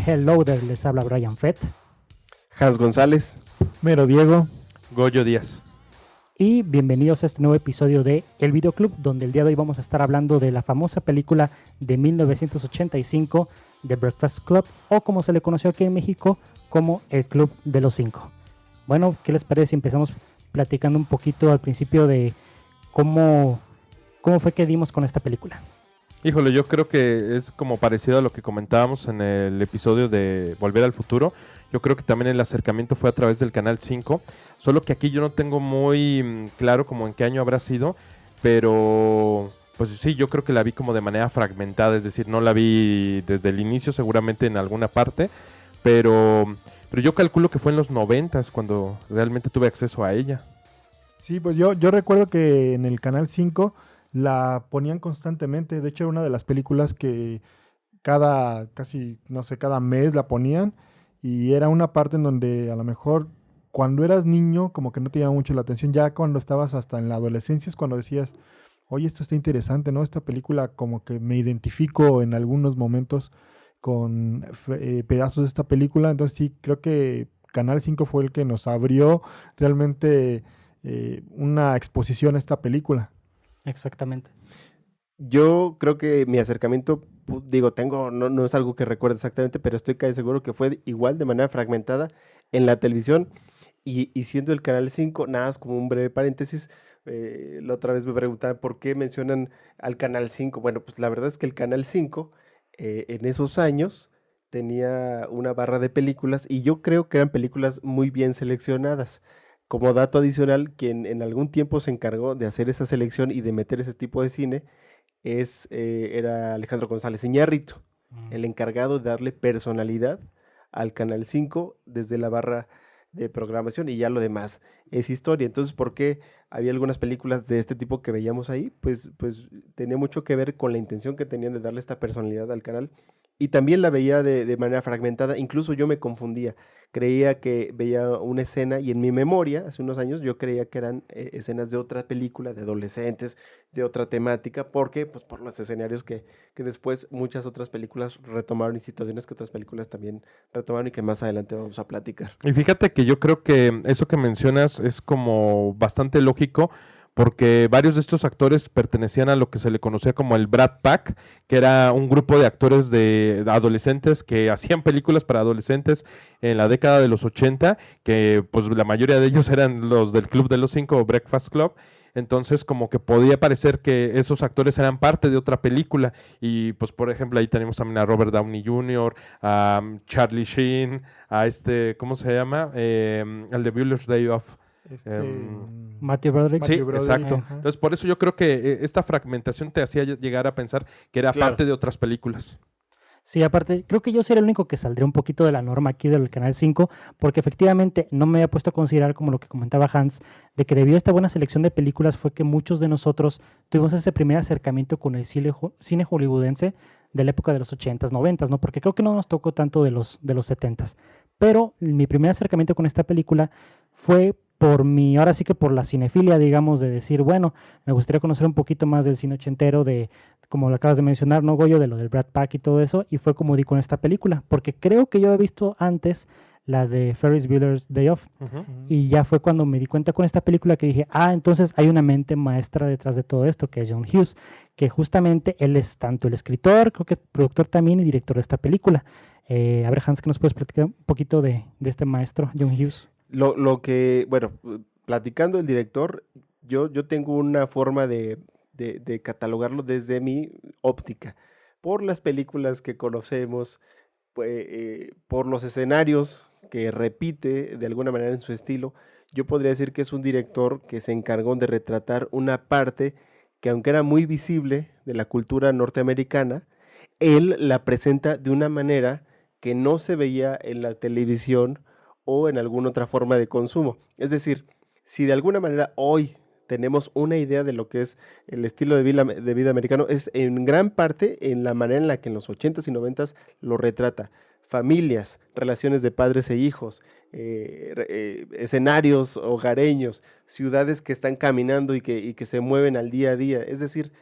Hello there, les habla Brian Fett. Hans González. Mero Diego. Goyo Díaz. Y bienvenidos a este nuevo episodio de El Videoclub, donde el día de hoy vamos a estar hablando de la famosa película de 1985, The Breakfast Club, o como se le conoció aquí en México, como El Club de los Cinco. Bueno, ¿qué les parece si empezamos platicando un poquito al principio de cómo fue que dimos con esta película? Híjole, yo creo que es como parecido a lo que comentábamos en el episodio de Volver al Futuro. Yo creo que también el acercamiento fue a través del Canal 5, solo que aquí yo no tengo muy claro como en qué año habrá sido, pero pues sí, yo creo que la vi como de manera fragmentada, es decir, no la vi desde el inicio, seguramente en alguna parte, pero yo calculo que fue en los 90s cuando realmente tuve acceso a ella. Sí, pues yo recuerdo que en el Canal 5 la ponían constantemente. De hecho, era una de las películas que cada mes la ponían. Y era una parte en donde a lo mejor cuando eras niño como que no te llamaba mucho la atención. Ya cuando estabas hasta en la adolescencia es cuando decías, oye, esto está interesante, ¿no? Esta película como que me identifico en algunos momentos con pedazos de esta película. Entonces sí, creo que Canal 5 fue el que nos abrió realmente una exposición a esta película. Exactamente. Yo creo que mi acercamiento, no es algo que recuerde exactamente, pero estoy casi seguro que fue igual de manera fragmentada en la televisión y siendo el Canal 5, nada más como un breve paréntesis, la otra vez me preguntaban por qué mencionan al Canal 5. Bueno, pues la verdad es que el Canal 5 en esos años tenía una barra de películas y yo creo que eran películas muy bien seleccionadas. Como dato adicional, quien en algún tiempo se encargó de hacer esa selección y de meter ese tipo de cine era Alejandro González Iñárritu, el encargado de darle personalidad al Canal 5 desde la barra de programación, y ya lo demás es historia. Entonces, ¿por qué había algunas películas de este tipo que veíamos ahí? Pues tenía mucho que ver con la intención que tenían de darle esta personalidad al canal. Y también la veía de manera fragmentada, incluso yo me confundía, creía que veía una escena y en mi memoria, hace unos años, yo creía que eran escenas de otra película, de adolescentes, de otra temática, porque pues por los escenarios que después muchas otras películas retomaron y situaciones que otras películas también retomaron y que más adelante vamos a platicar. Y fíjate que yo creo que eso que mencionas es como bastante lógico, porque varios de estos actores pertenecían a lo que se le conocía como el Brat Pack, que era un grupo de actores de adolescentes que hacían películas para adolescentes en la década de los 80, que pues la mayoría de ellos eran los del Club de los Cinco o Breakfast Club. Entonces como que podía parecer que esos actores eran parte de otra película y pues por ejemplo ahí tenemos también a Robert Downey Jr., a Charlie Sheen, a ¿cómo se llama? El de Bueller's Day Off. Matthew Broderick. Sí, Broderick. exacto. Ajá. Entonces por eso yo creo que esta fragmentación te hacía llegar a pensar que era Claro. parte de otras películas. Sí, aparte, creo que yo sería el único que saldría un poquito de la norma aquí del Canal 5, porque efectivamente no me había puesto a considerar, como lo que comentaba Hans, de que debido a esta buena selección de películas fue que muchos de nosotros tuvimos ese primer acercamiento con el cine hollywoodense de la época de los 80s, 90s, ¿no? Porque creo que no nos tocó tanto de los 70s. Pero mi primer acercamiento con esta película fue ahora sí que por la cinefilia, digamos, de decir, bueno, me gustaría conocer un poquito más del cine ochentero, como lo acabas de mencionar, ¿no, Goyo? De lo del Brat Pack y todo eso, y fue como di con esta película, porque creo que yo había visto antes la de Ferris Bueller's Day Off, y ya fue cuando me di cuenta con esta película que dije, entonces hay una mente maestra detrás de todo esto, que es John Hughes, que justamente él es tanto el escritor, creo que productor también y director de esta película. A ver, Hans, ¿qué nos puedes platicar un poquito de este maestro, John Hughes? Platicando el director, yo tengo una forma de catalogarlo desde mi óptica, por las películas que conocemos, por los escenarios que repite de alguna manera en su estilo. Yo podría decir que es un director que se encargó de retratar una parte que, aunque era muy visible de la cultura norteamericana, él la presenta de una manera que no se veía en la televisión o en alguna otra forma de consumo. Es decir, si de alguna manera hoy tenemos una idea de lo que es el estilo de vida americano, es en gran parte en la manera en la que en los 80s y 90s lo retrata. Familias, relaciones de padres e hijos, escenarios hogareños, ciudades que están caminando y que se mueven al día a día. Es decir,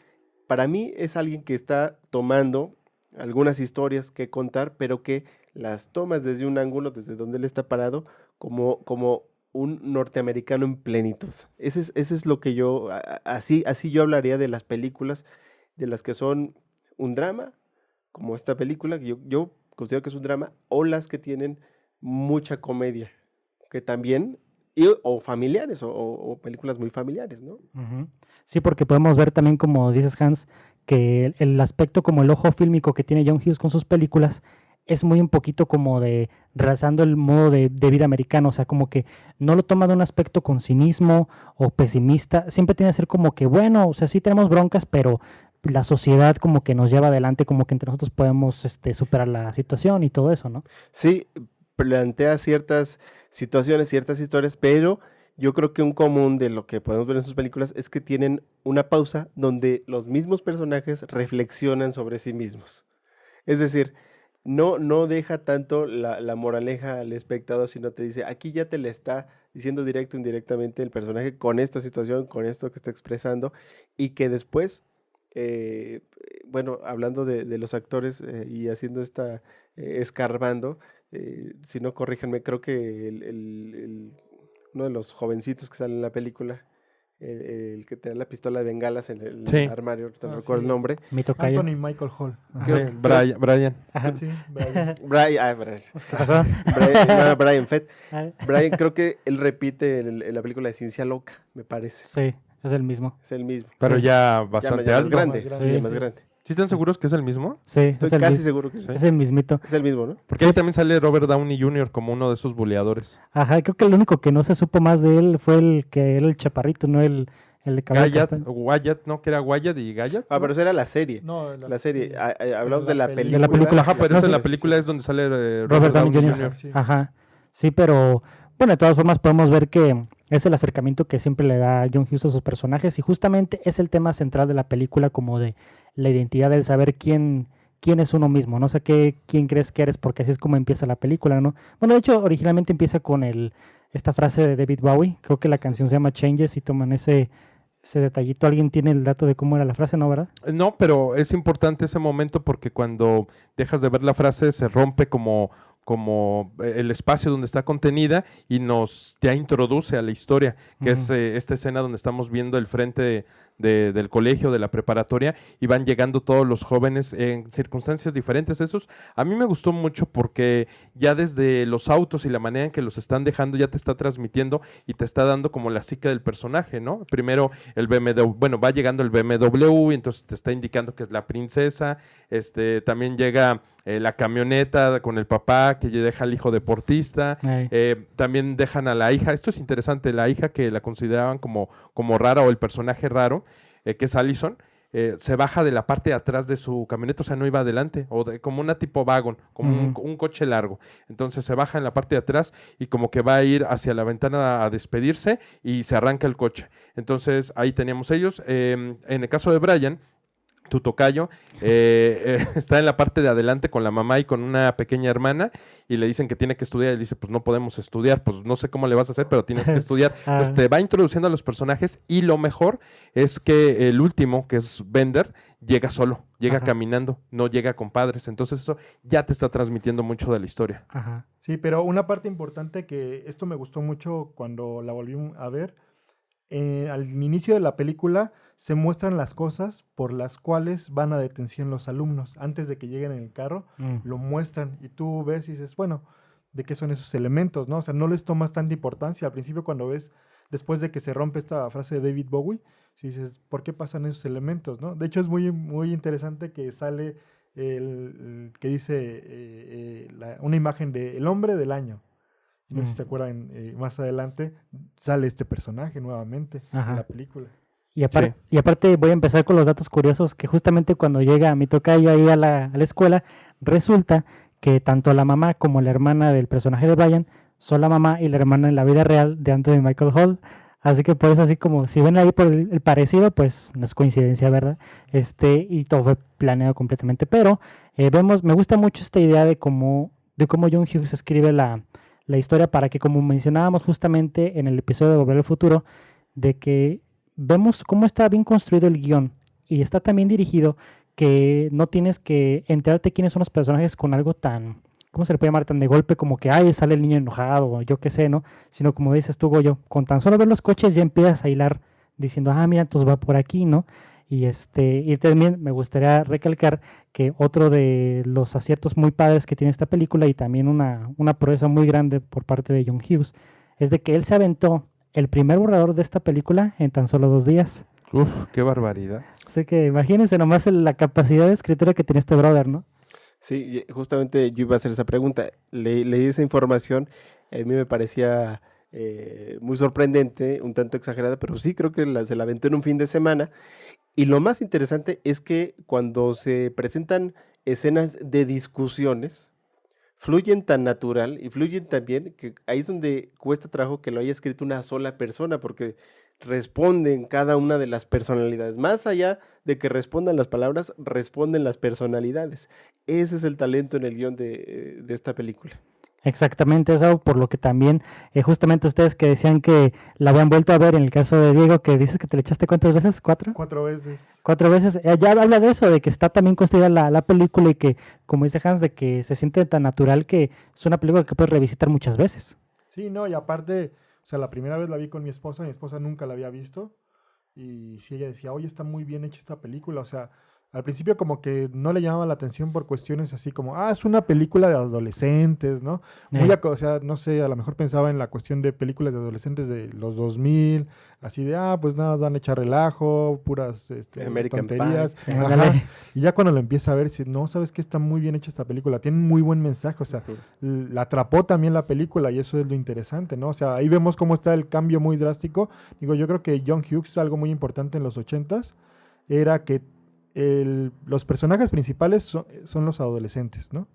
para mí es alguien que está tomando algunas historias que contar, pero que las tomas desde un ángulo, desde donde él está parado, como un norteamericano en plenitud. Ese es lo que así yo hablaría de las películas, de las que son un drama, como esta película, que yo considero que es un drama, o las que tienen mucha comedia, que también, o familiares, o películas muy familiares, ¿no? Ujú. Sí, porque podemos ver también, como dices, Hans, que el aspecto como el ojo fílmico que tiene John Hughes con sus películas es muy un poquito como de realzando el modo de vida americano, o sea, como que no lo toma de un aspecto con cinismo o pesimista, siempre tiene que ser como que, bueno, o sea, sí tenemos broncas, pero la sociedad como que nos lleva adelante, como que entre nosotros podemos superar la situación y todo eso, ¿no? Sí, plantea ciertas situaciones, ciertas historias, pero yo creo que un común de lo que podemos ver en sus películas es que tienen una pausa donde los mismos personajes reflexionan sobre sí mismos. Es decir, no deja tanto la moraleja al espectador, sino te dice, aquí ya te le está diciendo directo o indirectamente el personaje con esta situación, con esto que está expresando, y que después, bueno, hablando de los actores y haciendo escarbando, si no corríjanme, creo que uno de los jovencitos que sale en la película, el que tiene la pistola de bengalas en el Sí. armario, ahorita no Ah, recuerdo sí. el nombre. Mi tocayo. Anthony Michael Hall. Ajá. Creo que- Brian. Ajá. Sí, Brian. Brian, ¿Qué pasó? no, Brian Fett. Ah, Brian, creo que él repite en la película de Ciencia Loca, me parece. sí, es el mismo. Es el mismo. Pero Sí. ya bastante ya más alto. grande. Más grande. Sí, Sí, más sí. grande. ¿Sí están seguros que es el mismo? Sí, Estoy es el, casi seguro que sí. es el mismito. Es el mismo, ¿no? Porque ahí también sale Robert Downey Jr. como uno de esos buleadores. Ajá, creo que el único que no se supo más de él fue el que era el chaparrito, no el de cabello Gayat, castaño. Wyatt, ¿no? Que era Wyatt y Gayat. Ah, ¿no? pero esa era la serie. No, La serie. pero Hablamos la de la película. película. De la película. Ajá, pero No, esa en sí, la película es donde sale Robert Downey Jr. Jr. Sí. Ajá. Sí, pero bueno, de todas formas podemos ver que es el acercamiento que siempre le da John Hughes a sus personajes y justamente es el tema central de la película, como de la identidad, del saber quién es uno mismo, no sé quién crees que eres, porque así es como empieza la película, ¿no? Bueno, de hecho, originalmente empieza con esta frase de David Bowie, creo que la canción se llama Changes y toman ese detallito. ¿Alguien tiene el dato de cómo era la frase, no, verdad? No, pero es importante ese momento porque cuando dejas de ver la frase se rompe como el espacio donde está contenida y nos ya introduce a la historia, que es esta escena donde estamos viendo el frente del colegio, de la preparatoria, y van llegando todos los jóvenes en circunstancias diferentes. Esos a mí me gustó mucho porque ya desde los autos y la manera en que los están dejando ya te está transmitiendo y te está dando como la psique del personaje, ¿no? Primero el BMW, bueno, va llegando el BMW y entonces te está indicando que es la princesa, también llega la camioneta con el papá que deja al hijo deportista, también dejan a la hija, esto es interesante, la hija que la consideraban como rara o el personaje raro, que es Allison, se baja de la parte de atrás de su camioneta, o sea, no iba adelante, como una tipo wagon, como un coche largo. Entonces se baja en la parte de atrás y como que va a ir hacia la ventana a despedirse y se arranca el coche. Entonces ahí teníamos ellos. En el caso de Brian, tu tocayo, está en la parte de adelante con la mamá y con una pequeña hermana y le dicen que tiene que estudiar y él dice, pues no podemos estudiar, pues no sé cómo le vas a hacer, pero tienes que estudiar. Entonces te va introduciendo a los personajes y lo mejor es que el último, que es Bender, llega solo, llega caminando, no llega con padres, entonces eso ya te está transmitiendo mucho de la historia. Ajá. Sí, pero una parte importante que esto me gustó mucho cuando la volví a ver, al inicio de la película se muestran las cosas por las cuales van a detención los alumnos. Antes de que lleguen en el carro, lo muestran y tú ves y dices, bueno, ¿de qué son esos elementos? ¿No? O sea, no les tomas tanta importancia. Al principio cuando ves, después de que se rompe esta frase de David Bowie, si dices, ¿por qué pasan esos elementos? ¿No? De hecho, es muy, muy interesante que sale que dice una imagen de El hombre del año. No sé si se acuerdan, más adelante sale este personaje nuevamente en la película. Y aparte voy a empezar con los datos curiosos, que justamente cuando llega mi tocayo ahí a la escuela, resulta que tanto la mamá como la hermana del personaje de Brian son la mamá y la hermana en la vida real de Anthony Michael Hall. Así que pues así como, si ven ahí por el parecido, pues no es coincidencia, ¿verdad? Y todo fue planeado completamente. Pero me gusta mucho esta idea de cómo John Hughes escribe la historia, para que, como mencionábamos justamente en el episodio de Volver al Futuro, de que vemos cómo está bien construido el guión y está tan bien dirigido que no tienes que enterarte quiénes son los personajes con algo tan ¿cómo se le puede llamar? Tan de golpe como que, ay, sale el niño enojado, o yo qué sé, ¿no? Sino como dices tú, Goyo, con tan solo ver los coches ya empiezas a hilar diciendo, ah, mira, entonces va por aquí, ¿no? Y también me gustaría recalcar que otro de los aciertos muy padres que tiene esta película y también una proeza muy grande por parte de John Hughes es de que él se aventó el primer borrador de esta película en tan solo 2 días. Uf, qué barbaridad. Así que imagínense nomás la capacidad de escritura que tiene este brother, ¿no? Sí, justamente yo iba a hacer esa pregunta. Leí esa información, a mí me parecía muy sorprendente, un tanto exagerada, pero sí creo que se la aventó en un fin de semana. Y lo más interesante es que cuando se presentan escenas de discusiones, fluyen tan natural y fluyen tan bien que ahí es donde cuesta trabajo que lo haya escrito una sola persona, porque responden cada una de las personalidades. Más allá de que respondan las palabras, responden las personalidades. Ese es el talento en el guión de esta película. Exactamente eso, por lo que también justamente ustedes que decían que la habían vuelto a ver en el caso de Diego, que dices que te le echaste ¿cuántas veces? ¿4? 4 veces. 4 veces, ya habla de eso, de que está también construida la película y que, como dice Hans, de que se siente tan natural que es una película que puedes revisitar muchas veces. Sí, no, y aparte, o sea, la primera vez la vi con mi esposa nunca la había visto, y sí, ella decía, oye, está muy bien hecha esta película, o sea, al principio como que no le llamaba la atención por cuestiones así como, es una película de adolescentes, ¿no? O sea, no sé, a lo mejor pensaba en la cuestión de películas de adolescentes de los 2000, así de, pues nada, van a echar relajo, puras American tonterías. Pie. Ajá. Y ya cuando lo empieza a ver, dice, no, sabes que está muy bien hecha esta película, tiene un muy buen mensaje, o sea, la atrapó también la película y eso es lo interesante, ¿no? O sea, ahí vemos cómo está el cambio muy drástico. Digo, yo creo que John Hughes, algo muy importante en los 80s, era que los personajes principales son los adolescentes, ¿no?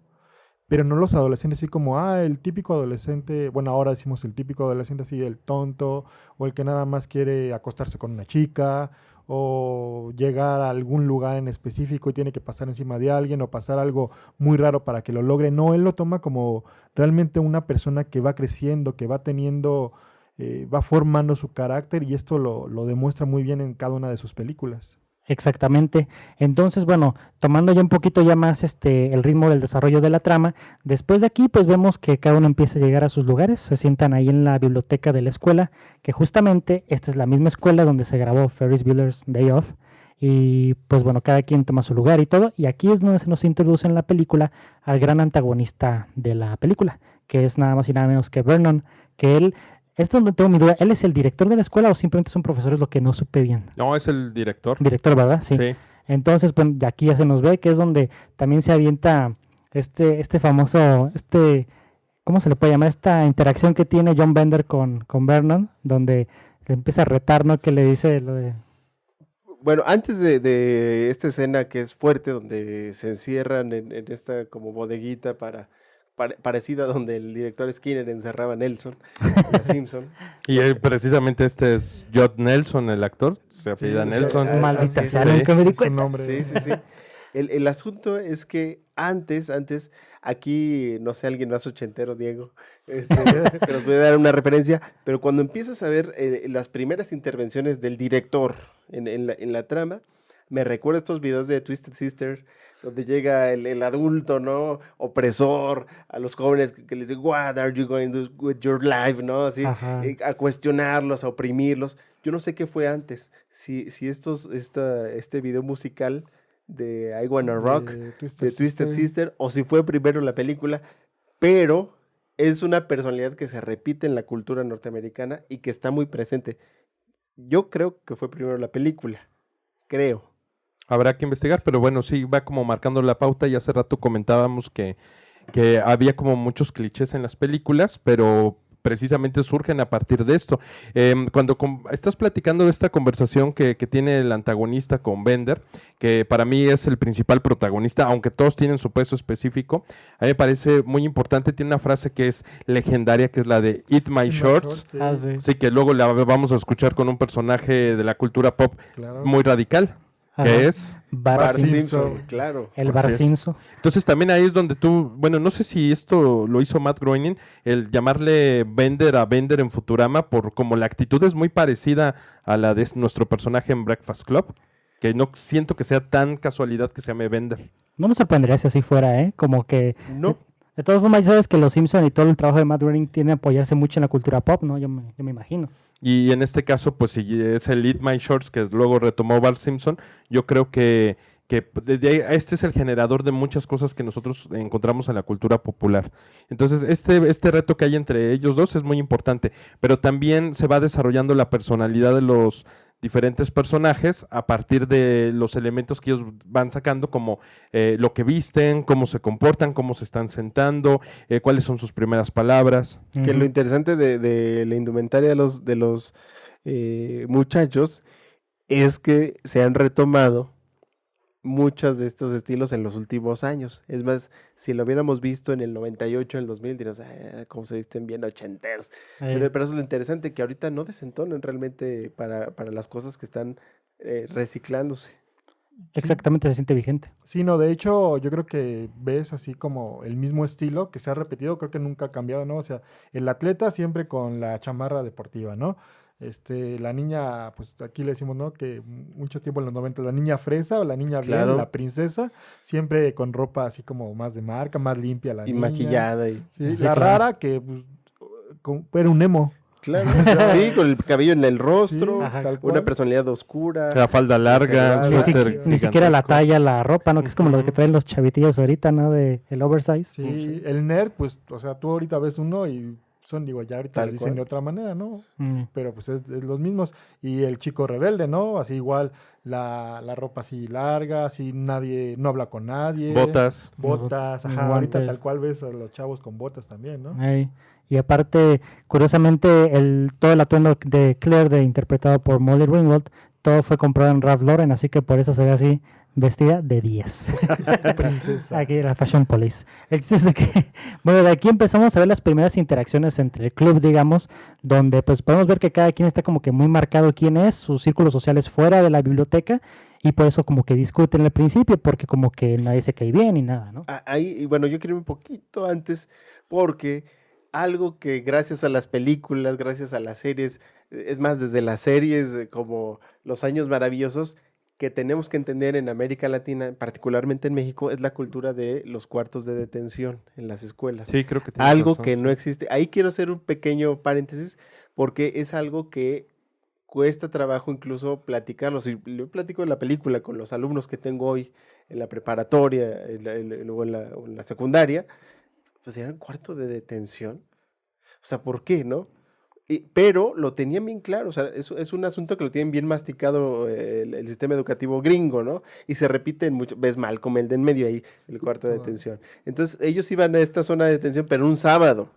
Pero no los adolescentes así como, el típico adolescente, bueno, ahora decimos el típico adolescente así, el tonto, o el que nada más quiere acostarse con una chica, o llegar a algún lugar en específico y tiene que pasar encima de alguien, o pasar algo muy raro para que lo logre. No, él lo toma como realmente una persona que va creciendo, que va teniendo, va formando su carácter, y esto lo demuestra muy bien en cada una de sus películas. Exactamente. Entonces, bueno, tomando ya un poquito ya más el ritmo del desarrollo de la trama, después de aquí pues vemos que cada uno empieza a llegar a sus lugares, se sientan ahí en la biblioteca de la escuela, que justamente esta es la misma escuela donde se grabó Ferris Bueller's Day Off, y pues bueno, cada quien toma su lugar y todo, y aquí es donde se nos introduce en la película al gran antagonista de la película, que es nada más y nada menos que Vernon, que él... Esto es donde tengo mi duda. ¿Él es el director de la escuela o simplemente son profesores, lo que no supe bien? No, es el director. Director, ¿verdad? Sí. Entonces, pues aquí ya se nos ve que es donde también se avienta este famoso, ¿cómo se le puede llamar? Esta interacción que tiene John Bender con Vernon, donde le empieza a retar, ¿no? Que le dice lo de... Bueno, antes de esta escena que es fuerte, donde se encierran en esta como bodeguita parecida a donde el director Skinner encerraba a Nelson, a Simpson. Y precisamente este es Judd Nelson, el actor, se apellida Nelson. Maldita sea, sí, nunca me di cuenta. Sí. El asunto es que antes, aquí, no sé, alguien más ochentero, Diego, que nos puede dar una referencia, pero cuando empiezas a ver las primeras intervenciones del director en la trama, me recuerda estos videos de Twisted Sister, donde llega el adulto, ¿no? Opresor a los jóvenes que les dice, what are you going to do with your life, ¿no? Así, a cuestionarlos, a oprimirlos. Yo no sé qué fue antes, si este video musical de I Wanna Rock, de Twisted Sister, o si fue primero la película, pero es una personalidad que se repite en la cultura norteamericana y que está muy presente. Yo creo que fue primero la película, creo. Habrá que investigar, pero bueno, sí, va como marcando la pauta, y hace rato comentábamos que había como muchos clichés en las películas, pero precisamente surgen a partir de esto. Cuando estás platicando de esta conversación que tiene el antagonista con Bender, que para mí es el principal protagonista, aunque todos tienen su peso específico, a mí me parece muy importante, tiene una frase que es legendaria, que es la de Eat My Shorts, sí, que luego la vamos a escuchar con un personaje de la cultura pop muy radical. ¿Qué es? Bart Simpson, claro. El Bart Simpson. Entonces también ahí es donde tú, bueno, no sé si esto lo hizo Matt Groening, el llamarle Bender a Bender en Futurama, por como la actitud es muy parecida a la de nuestro personaje en Breakfast Club, que no siento que sea tan casualidad que se llame Bender. No me sorprendería si así fuera, ¿eh? Como que... No. De todas formas, ya sabes que los Simpson y todo el trabajo de Matt Groening tiene a apoyarse mucho en la cultura pop, ¿no? Yo me imagino. Y en este caso, pues si es el Eat My Shorts que luego retomó Bart Simpson, yo creo que este es el generador de muchas cosas que nosotros encontramos en la cultura popular. Entonces, este reto que hay entre ellos dos es muy importante, pero también se va desarrollando la personalidad de los diferentes personajes a partir de los elementos que ellos van sacando, como lo que visten, cómo se comportan, cómo se están sentando, cuáles son sus primeras palabras. Que lo interesante de la indumentaria de los muchachos es que se han retomado muchos de estos estilos en los últimos años. Es más, si lo hubiéramos visto en el 98, en el 2000, diríamos, cómo se visten bien ochenteros. Pero eso es lo interesante, que ahorita no desentonan realmente para las cosas que están reciclándose. Exactamente, se siente vigente. Sí, no, de hecho, yo creo que ves así como el mismo estilo que se ha repetido, creo que nunca ha cambiado, ¿no? O sea, el atleta siempre con la chamarra deportiva, ¿no? La niña, pues aquí le decimos, ¿no? Que mucho tiempo en los 90, la niña fresa o la niña bien, Claro. la princesa, siempre con ropa así como más de marca, más limpia la Y niña. maquillada. Y... Sí, Sí, la claro. rara que pues, era un emo. Claro, sí, con el cabello en el rostro, Sí, Ajá. tal cual. una personalidad oscura. La falda larga, Reservada. Ni, suéter ni siquiera la gigantesco. talla, la ropa, ¿no? Que es como lo que traen los chavitillos ahorita, ¿no? De el oversize. Sí, el nerd, pues, o sea, tú ahorita ves uno y son, digo, ya ahorita Tal lo dicen cual. de otra manera, ¿no? Mm. Pero pues es los mismos. Y el chico rebelde, ¿no? Así igual, la ropa así larga, así nadie, no habla con nadie. Botas. Botas, Los ajá, ahorita guantes. tal cual ves a los chavos con botas también, ¿no? Ey. Y aparte, curiosamente, todo el atuendo de Claire, interpretado por Molly Ringwald, todo fue comprado en Ralph Lauren, así que por eso se ve así, vestida de 10. Princesa. Aquí la Fashion Police. El chiste es de que, bueno, de aquí empezamos a ver las primeras interacciones entre el club, digamos, donde pues podemos ver que cada quien está como que muy marcado quién es, sus círculos sociales fuera de la biblioteca, y por eso como que discuten al principio, porque como que nadie se cae bien y nada, ¿no? Ahí, y bueno, yo quiero ir un poquito antes, porque algo que gracias a las películas, gracias a las series, es más, desde las series como Los Años Maravillosos, que tenemos que entender en América Latina, particularmente en México, es la cultura de los cuartos de detención en las escuelas. Sí, creo que tienes Algo razón, que sí. no existe. Ahí quiero hacer un pequeño paréntesis, porque es algo que cuesta trabajo incluso platicarlo. Si yo platico de la película con los alumnos que tengo hoy en la preparatoria, luego en la secundaria, pues era un cuarto de detención. O sea, ¿por qué, no? Pero lo tenían bien claro, o sea, es un asunto que lo tienen bien masticado el sistema educativo gringo, ¿no? Y se repite en mucho, ves Malcolm, el de en medio ahí, el cuarto de detención. Entonces, ellos iban a esta zona de detención, pero un sábado,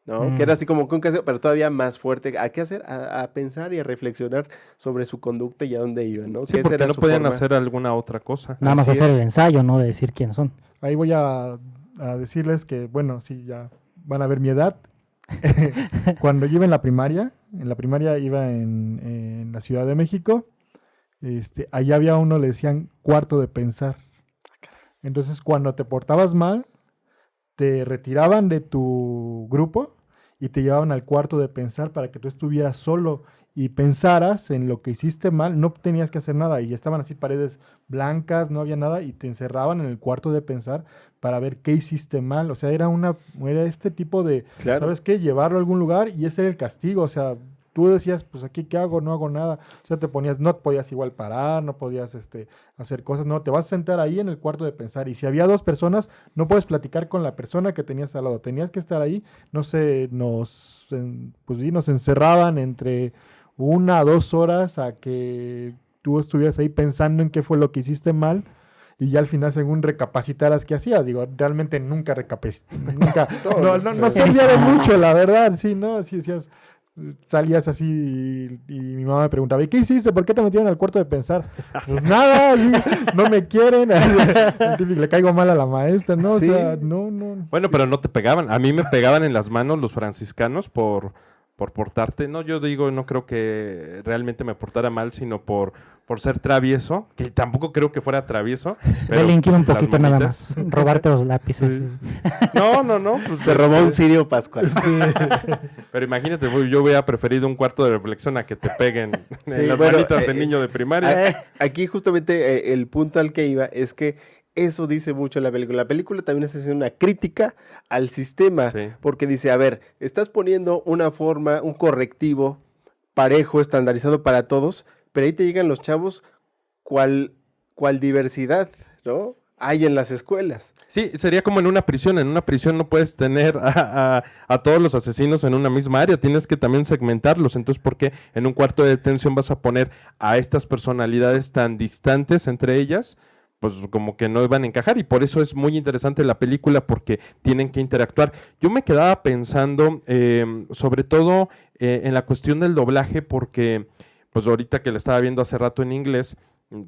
¿no? Que era así como un caseo, pero todavía más fuerte. ¿A qué hacer? A pensar y a reflexionar sobre su conducta y a dónde iban, ¿no? Sí, Que esa porque era no su podían forma. hacer alguna otra cosa. Nada más así hacer es. el ensayo, ¿no? De decir quién son. Ahí voy a decirles que, bueno, sí, ya van a ver mi edad. Cuando yo iba en la primaria iba en la Ciudad de México, allá había uno, le decían cuarto de pensar. Entonces, cuando te portabas mal, te retiraban de tu grupo y te llevaban al cuarto de pensar para que tú estuvieras solo y pensaras en lo que hiciste mal. No tenías que hacer nada y estaban así paredes blancas, no había nada y te encerraban en el cuarto de pensar para ver qué hiciste mal. O sea, era este tipo de, Claro. ¿sabes qué? Llevarlo a algún lugar y ese era el castigo. O sea, tú decías, pues aquí qué hago, no hago nada. O sea, no podías igual parar, no podías hacer cosas. No, te vas a sentar ahí en el cuarto de pensar. Y si había dos personas, no puedes platicar con la persona que tenías al lado. Tenías que estar ahí. No sé, nos encerraban entre 1 a 2 horas a que tú estuvieras ahí pensando en qué fue lo que hiciste mal. Y ya al final, según recapacitaras qué hacías, digo, realmente nunca no servía de mucho, la verdad, sí, ¿no? Así decías, salías así y mi mamá me preguntaba, ¿y qué hiciste? ¿Por qué te metieron al cuarto de pensar? Pues nada, sí, no me quieren, el típico, le caigo mal a la maestra, ¿no? Sí. O sea, no. Bueno, pero no te pegaban. A mí me pegaban en las manos los franciscanos por portarte. No, yo digo, no creo que realmente me portara mal, sino por ser travieso, que tampoco creo que fuera travieso. pero Delinquir un las poquito nada manitas. más. Robarte los lápices. Sí. No. Pues, Se robó un Sirio Pascual. Pero imagínate, yo hubiera preferido un cuarto de reflexión a que te peguen Sí, en las bueno, manitas de niño de primaria. Aquí justamente el punto al que iba es que eso dice mucho la película. La película también es una crítica al sistema, Sí. porque dice, a ver, estás poniendo una forma, un correctivo parejo, estandarizado para todos, pero ahí te llegan los chavos cual diversidad, ¿no? Hay en las escuelas. Sí, sería como en una prisión. En una prisión no puedes tener a todos los asesinos en una misma área. Tienes que también segmentarlos. Entonces, ¿por qué en un cuarto de detención vas a poner a estas personalidades tan distantes entre ellas? Pues como que no iban a encajar. Y por eso es muy interesante la película, porque tienen que interactuar. Yo me quedaba pensando, sobre todo en la cuestión del doblaje, porque pues ahorita que la estaba viendo hace rato en inglés,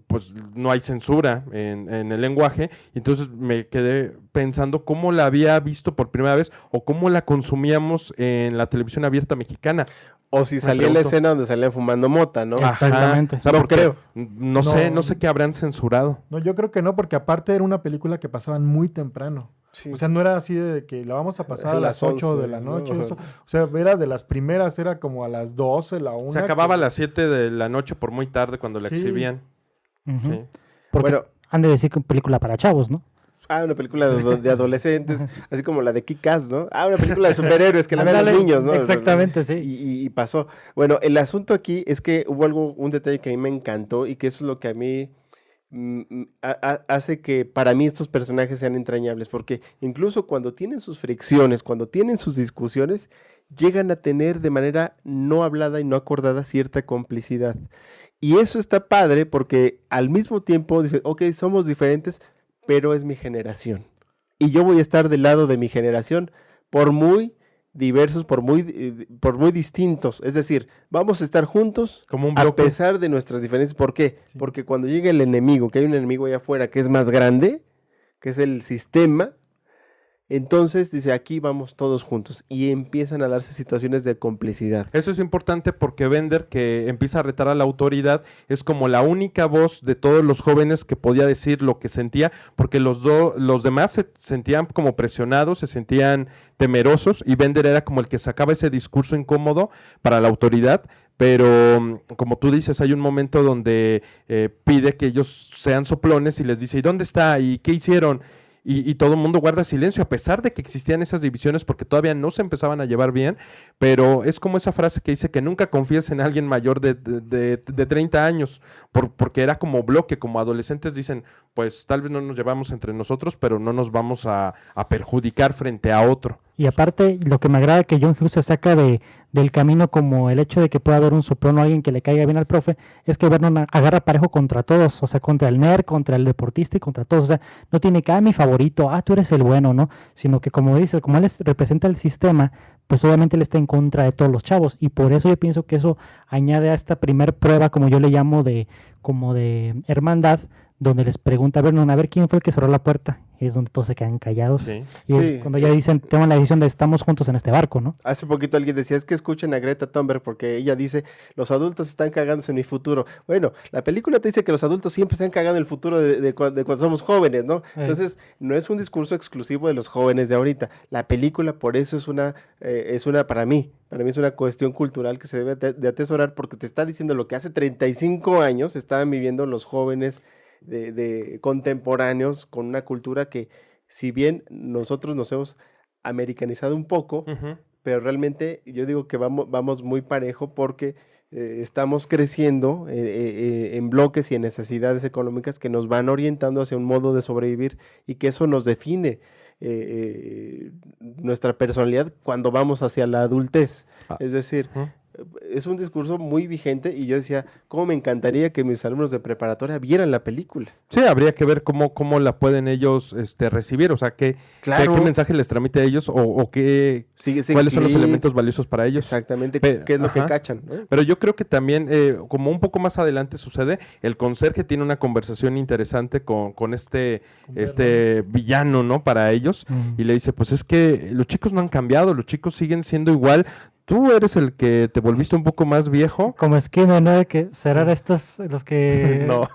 pues no hay censura en el lenguaje, y entonces me quedé pensando cómo la había visto por primera vez o cómo la consumíamos en la televisión abierta mexicana. O si Me salía la pregunto. escena donde salían fumando mota, ¿no? Ajá. Exactamente. O sea, No porque creo. No No. sé qué habrán censurado. No, yo creo que no, porque aparte era una película que pasaban muy temprano. Sí. O sea, no era así de que la vamos a pasar a las 8 de la 11, noche. ¿no? Eso. O sea, era de las primeras, era como a las 12, la 1. Se acababa a las 7 de la noche por muy tarde cuando la Sí. exhibían. Ujú. Sí. Porque Bueno. han de decir que es película para chavos, ¿no? Una película de adolescentes, así como la de Kick-Ass, ¿no? Una película de superhéroes que la ven los Ándale, niños, ¿no? exactamente, sí. Y pasó. Bueno, el asunto aquí es que hubo un detalle que a mí me encantó y que eso es lo que a mí hace que para mí estos personajes sean entrañables, porque incluso cuando tienen sus fricciones, cuando tienen sus discusiones, llegan a tener de manera no hablada y no acordada cierta complicidad. Y eso está padre porque al mismo tiempo dicen, ok, somos diferentes, pero es mi generación. Y yo voy a estar del lado de mi generación por muy diversos, por muy distintos. Es decir, vamos a estar juntos Como un a bloque. pesar de nuestras diferencias. ¿Por qué? Sí. Porque cuando llega el enemigo, que hay un enemigo allá afuera que es más grande, que es el sistema, entonces dice, aquí vamos todos juntos. Y empiezan a darse situaciones de complicidad. Eso es importante porque Bender, que empieza a retar a la autoridad, es como la única voz de todos los jóvenes que podía decir lo que sentía, porque los demás se sentían como presionados, se sentían temerosos, y Bender era como el que sacaba ese discurso incómodo para la autoridad. Pero como tú dices, hay un momento donde pide que ellos sean soplones y les dice, ¿y dónde está? ¿Y qué hicieron? Y todo el mundo guarda silencio, a pesar de que existían esas divisiones, porque todavía no se empezaban a llevar bien. Pero es como esa frase que dice que nunca confíes en alguien mayor de 30 años, porque era como bloque, como adolescentes dicen, pues tal vez no nos llevamos entre nosotros, pero no nos vamos a perjudicar frente a otro. Y aparte, lo que me agrada que John Hughes se saca del camino, como el hecho de que pueda haber un soplón o alguien que le caiga bien al profe, es que Vernon agarra parejo contra todos, o sea, contra el nerd, contra el deportista y contra todos. O sea, no tiene que, mi favorito, tú eres el bueno, ¿no? Sino que como dice, como él representa el sistema, pues obviamente él está en contra de todos los chavos. Y por eso yo pienso que eso añade a esta primer prueba, como yo le llamo, como de hermandad, donde les pregunta a Vernon, a ver quién fue el que cerró la puerta. Es donde todos se quedan callados. Sí. Y Sí. es cuando ya dicen, tengo la decisión de estamos juntos en este barco, ¿no? Hace poquito alguien decía, es que escuchen a Greta Thunberg porque ella dice, los adultos están cagándose en mi futuro. Bueno, la película te dice que los adultos siempre se han cagado en el futuro de cuando somos jóvenes, ¿no? Entonces, no es un discurso exclusivo de los jóvenes de ahorita. La película, por eso es una para mí es una cuestión cultural que se debe de atesorar, porque te está diciendo lo que hace 35 años estaban viviendo los jóvenes de contemporáneos con una cultura que, si bien nosotros nos hemos americanizado un poco, Ujú. pero realmente yo digo que vamos muy parejo porque estamos creciendo en bloques y en necesidades económicas que nos van orientando hacia un modo de sobrevivir y que eso nos define nuestra personalidad cuando vamos hacia la adultez. Ah. Es decir, Ujú. es un discurso muy vigente y yo decía, ¿cómo me encantaría que mis alumnos de preparatoria vieran la película? Sí, habría que ver cómo la pueden ellos recibir, o sea, qué mensaje les transmite a ellos o qué, Sigue cuáles son los clic, elementos valiosos para ellos. exactamente, Pe- qué es lo que ajá. cachan, ¿no? Pero yo creo que también, como un poco más adelante sucede, el conserje tiene una conversación interesante con este villano, ¿no? Para ellos, y le dice, pues es que los chicos no han cambiado, los chicos siguen siendo igual. Tú eres el que te volviste un poco más viejo. Como Skinner, ¿no? De que serán estos los que... No,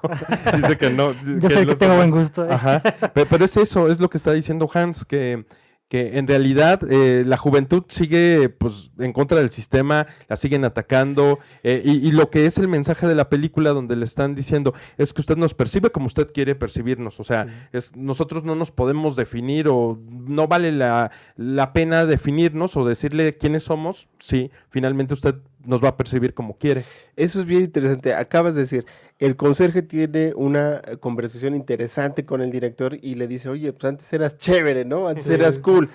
dice que no. Yo sé que los tengo demás- buen gusto. Ajá, pero es eso, es lo que está diciendo Hans, que que en realidad la juventud sigue pues en contra del sistema, la siguen atacando, y lo que es el mensaje de la película donde le están diciendo es que usted nos percibe como usted quiere percibirnos, o sea, nosotros no nos podemos definir o no vale la pena definirnos o decirle quiénes somos, sí, finalmente usted nos va a percibir como quiere. Eso es bien interesante. Acabas de decir, el conserje tiene una conversación interesante con el director y le dice, oye, pues antes eras chévere, ¿no? Antes eras cool.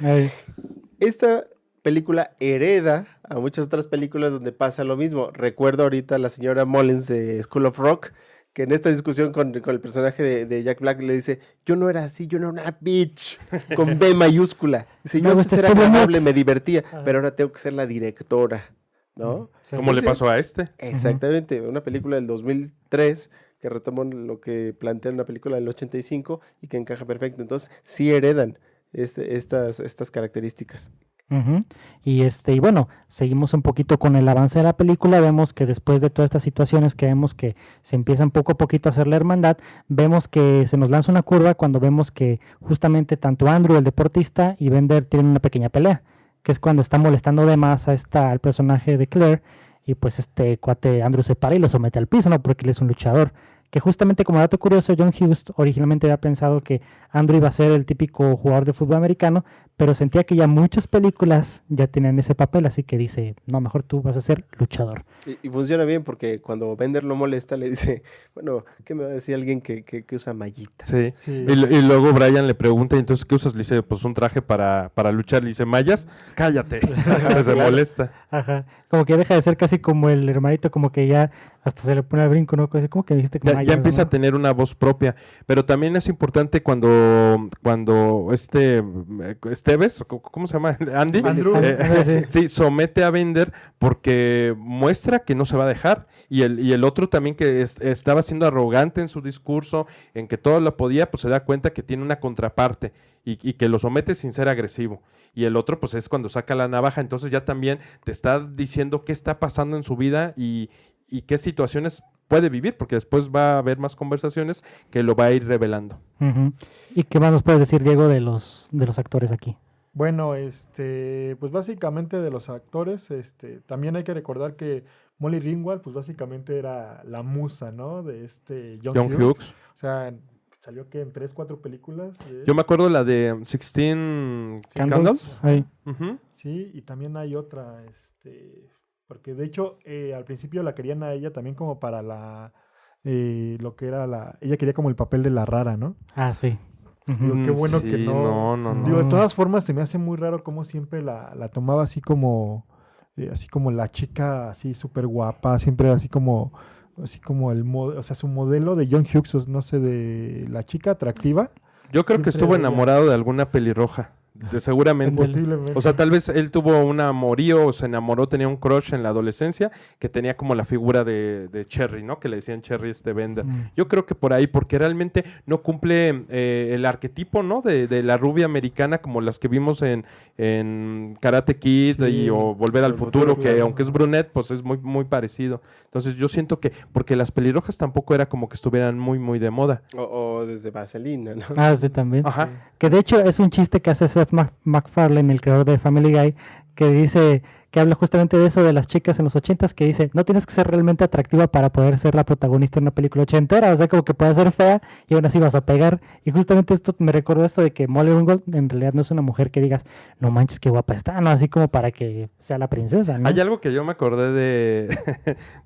Esta película hereda a muchas otras películas donde pasa lo mismo. Recuerdo ahorita a la señora Mullins de School of Rock, que en esta discusión con el personaje de Jack Black le dice, yo no era así, yo era una bitch, con B mayúscula. Dice, yo antes era agradable, me divertía, pero ahora tengo que ser la directora, ¿no? ¿Cómo le pasó a este? Exactamente, una película del 2003 que retomó lo que plantea una película del 85 y que encaja perfecto. Entonces, sí heredan estas características. Y bueno, seguimos un poquito con el avance de la película. Vemos que después de todas estas situaciones que vemos que se empiezan poco a poquito a hacer la hermandad, vemos que se nos lanza una curva cuando vemos que justamente tanto Andrew, el deportista, y Bender tienen una pequeña pelea, que es cuando está molestando de más al personaje de Claire, y pues este cuate Andrew se para y lo somete al piso, ¿no? Porque él es un luchador. Que justamente como dato curioso, John Hughes originalmente había pensado que Andrew iba a ser el típico jugador de fútbol americano, pero sentía que ya muchas películas ya tenían ese papel, así que dice, no, mejor tú vas a ser luchador. Y funciona bien porque cuando Bender lo molesta le dice, bueno, ¿qué me va a decir alguien que usa mallitas? Sí. Y luego Brian le pregunta, ¿y entonces qué usas? Le dice, pues un traje para luchar. Le dice, ¿mallas? Cállate. Se molesta. Ajá. Como que deja de ser casi como el hermanito, como que ya hasta se le pone al brinco, ¿no? Como que dijiste que ya empieza, ¿no?, a tener una voz propia. Pero también es importante cuando Esteves, ¿cómo se llama? Andy. Sí, somete a Bender porque muestra que no se va a dejar. Y el otro también que estaba siendo arrogante en su discurso, en que todo lo podía, pues se da cuenta que tiene una contraparte y que lo somete sin ser agresivo. Y el otro pues es cuando saca la navaja, entonces ya también te está diciendo qué está pasando en su vida y qué situaciones puede vivir, porque después va a haber más conversaciones que lo va a ir revelando. ¿Y qué más nos puedes decir, Diego, de los actores aquí? Bueno, pues básicamente de los actores, también hay que recordar que Molly Ringwald, pues básicamente era la musa, ¿no? De John Hughes. O sea, salió que en 3, 4 películas. Yo me acuerdo la de 16 Candles. Sí, y también hay otra, porque de hecho al principio la querían a ella también como para lo que era ella quería como el papel de la rara, ¿no? Ah, sí. Digo, qué bueno sí, que no. Digo, de todas formas se me hace muy raro cómo siempre la tomaba así como la chica así súper guapa, siempre así como el o sea, su modelo de John Hughes, no sé, de la chica atractiva. Yo creo que estuvo enamorado de alguna pelirroja. Seguramente. Posiblemente. O sea, tal vez él tuvo un amorío o se enamoró, tenía un crush en la adolescencia que tenía como la figura de Cherry, ¿no? Que le decían Cherry Bender. Yo creo que por ahí, porque realmente no cumple el arquetipo, ¿no? De la rubia americana como las que vimos en Karate Kid o Volver al Futuro, que claro, aunque es brunette, pues es muy, muy parecido. Entonces yo siento que, porque las pelirrojas tampoco era como que estuvieran muy, muy de moda. O desde Vaselina, ¿no? Ah, sí, también. Ajá. Que de hecho es un chiste que hace Seth MacFarlane, el creador de Family Guy, que dice, que habla justamente de eso de las chicas en los 80s, que dice, no tienes que ser realmente atractiva para poder ser la protagonista de una película ochentera, o sea, como que puedes ser fea y aún así vas a pegar. Y justamente esto me recordó esto de que Molly Ringwald en realidad no es una mujer que digas, no manches, qué guapa está, no, así como para que sea la princesa, ¿no? Hay algo que yo me acordé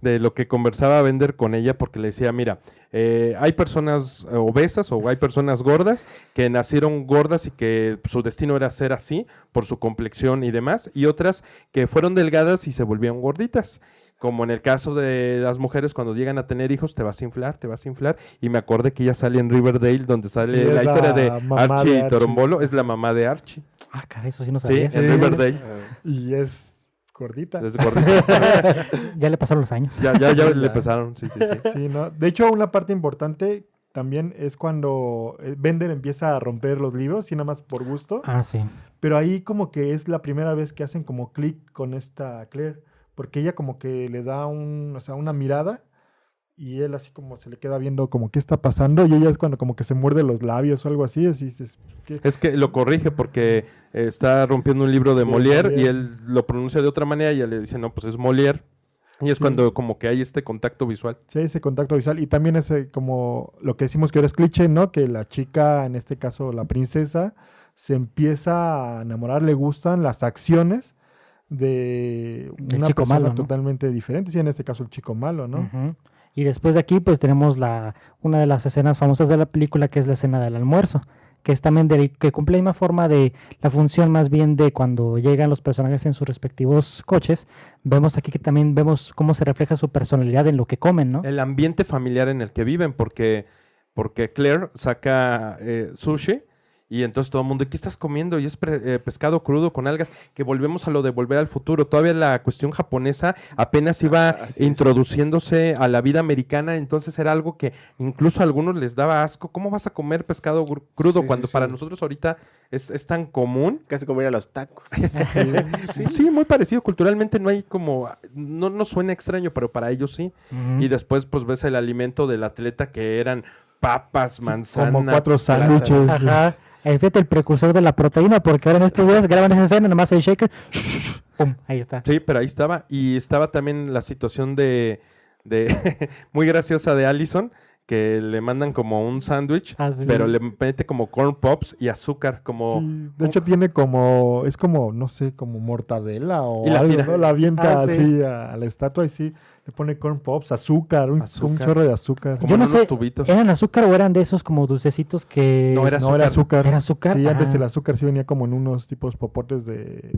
de lo que conversaba Bender con ella, porque le decía, mira, hay personas obesas o hay personas gordas que nacieron gordas y que su destino era ser así por su complexión y demás, y otras que fueron delgadas y se volvieron gorditas. Como en el caso de las mujeres, cuando llegan a tener hijos, te vas a inflar. Y me acordé que ella sale en Riverdale, donde sale la historia de Archie Torombolo. Es la mamá de Archie. Ah, caray, eso sí no sabía. Sí, en Riverdale. Y es gordita. Es gordita. Ya le pasaron los años. Ya le pasaron, sí. Sí, ¿no? De hecho, una parte importante también es cuando Bender empieza a romper los libros, y nada más por gusto. Ah, sí. Pero ahí como que es la primera vez que hacen como clic con esta Claire, porque ella como que le da una mirada y él así como se le queda viendo como qué está pasando, y ella es cuando como que se muerde los labios o algo así, ¿qué? Es que lo corrige porque está rompiendo un libro de Molière y él lo pronuncia de otra manera y ella le dice, no, pues es Molière. Y es cuando como que hay este contacto visual. Sí, ese contacto visual. Y también ese como lo que decimos que ahora es cliché, ¿no? Que la chica, en este caso la princesa, se empieza a enamorar, le gustan las acciones de Del una chico persona malo, ¿no? totalmente diferente. Sí, en este caso el chico malo, ¿no? Ujú. Y después de aquí, pues tenemos una de las escenas famosas de la película, que es la escena del almuerzo, que es también que cumple la misma forma de la función más bien de cuando llegan los personajes en sus respectivos coches. Vemos aquí que también vemos cómo se refleja su personalidad en lo que comen, ¿no? El ambiente familiar en el que viven, porque Claire saca sushi y entonces todo el mundo, ¿qué estás comiendo? Y es pescado crudo con algas, que volvemos a lo de Volver al Futuro. Todavía la cuestión japonesa apenas iba Así es. introduciéndose a la vida americana, entonces era algo que incluso a algunos les daba asco. ¿Cómo vas a comer pescado crudo Sí, cuando sí, para sí. nosotros ahorita es tan común? Casi como ir a los tacos. Sí, muy parecido. Culturalmente no hay como, no suena extraño, pero para ellos sí. Ujú. Y después pues ves el alimento del atleta que eran papas, manzana, Como 4 plátano. sándwiches. Ajá. Fíjate, el precursor de la proteína, porque ahora en estos días graban esa escena, nomás el shaker, ¡pum! Ahí está. Sí, pero ahí estaba. Y estaba también la situación de muy graciosa de Allison, que le mandan como un sándwich, Ah, sí. pero le mete como corn pops y azúcar, como... Sí, de hecho tiene es como, no sé, como mortadela o Y la algo, tira. ¿no? La avienta Ah, sí. así a la estatua y sí, le pone corn pops, azúcar, un Azúcar. chorro de azúcar. Como Yo en no unos sé, tubitos. ¿eran azúcar o eran de esos como dulcecitos que... No, era No, era azúcar. ¿Era azúcar? Sí, antes Ah. el azúcar sí venía como en unos tipos popotes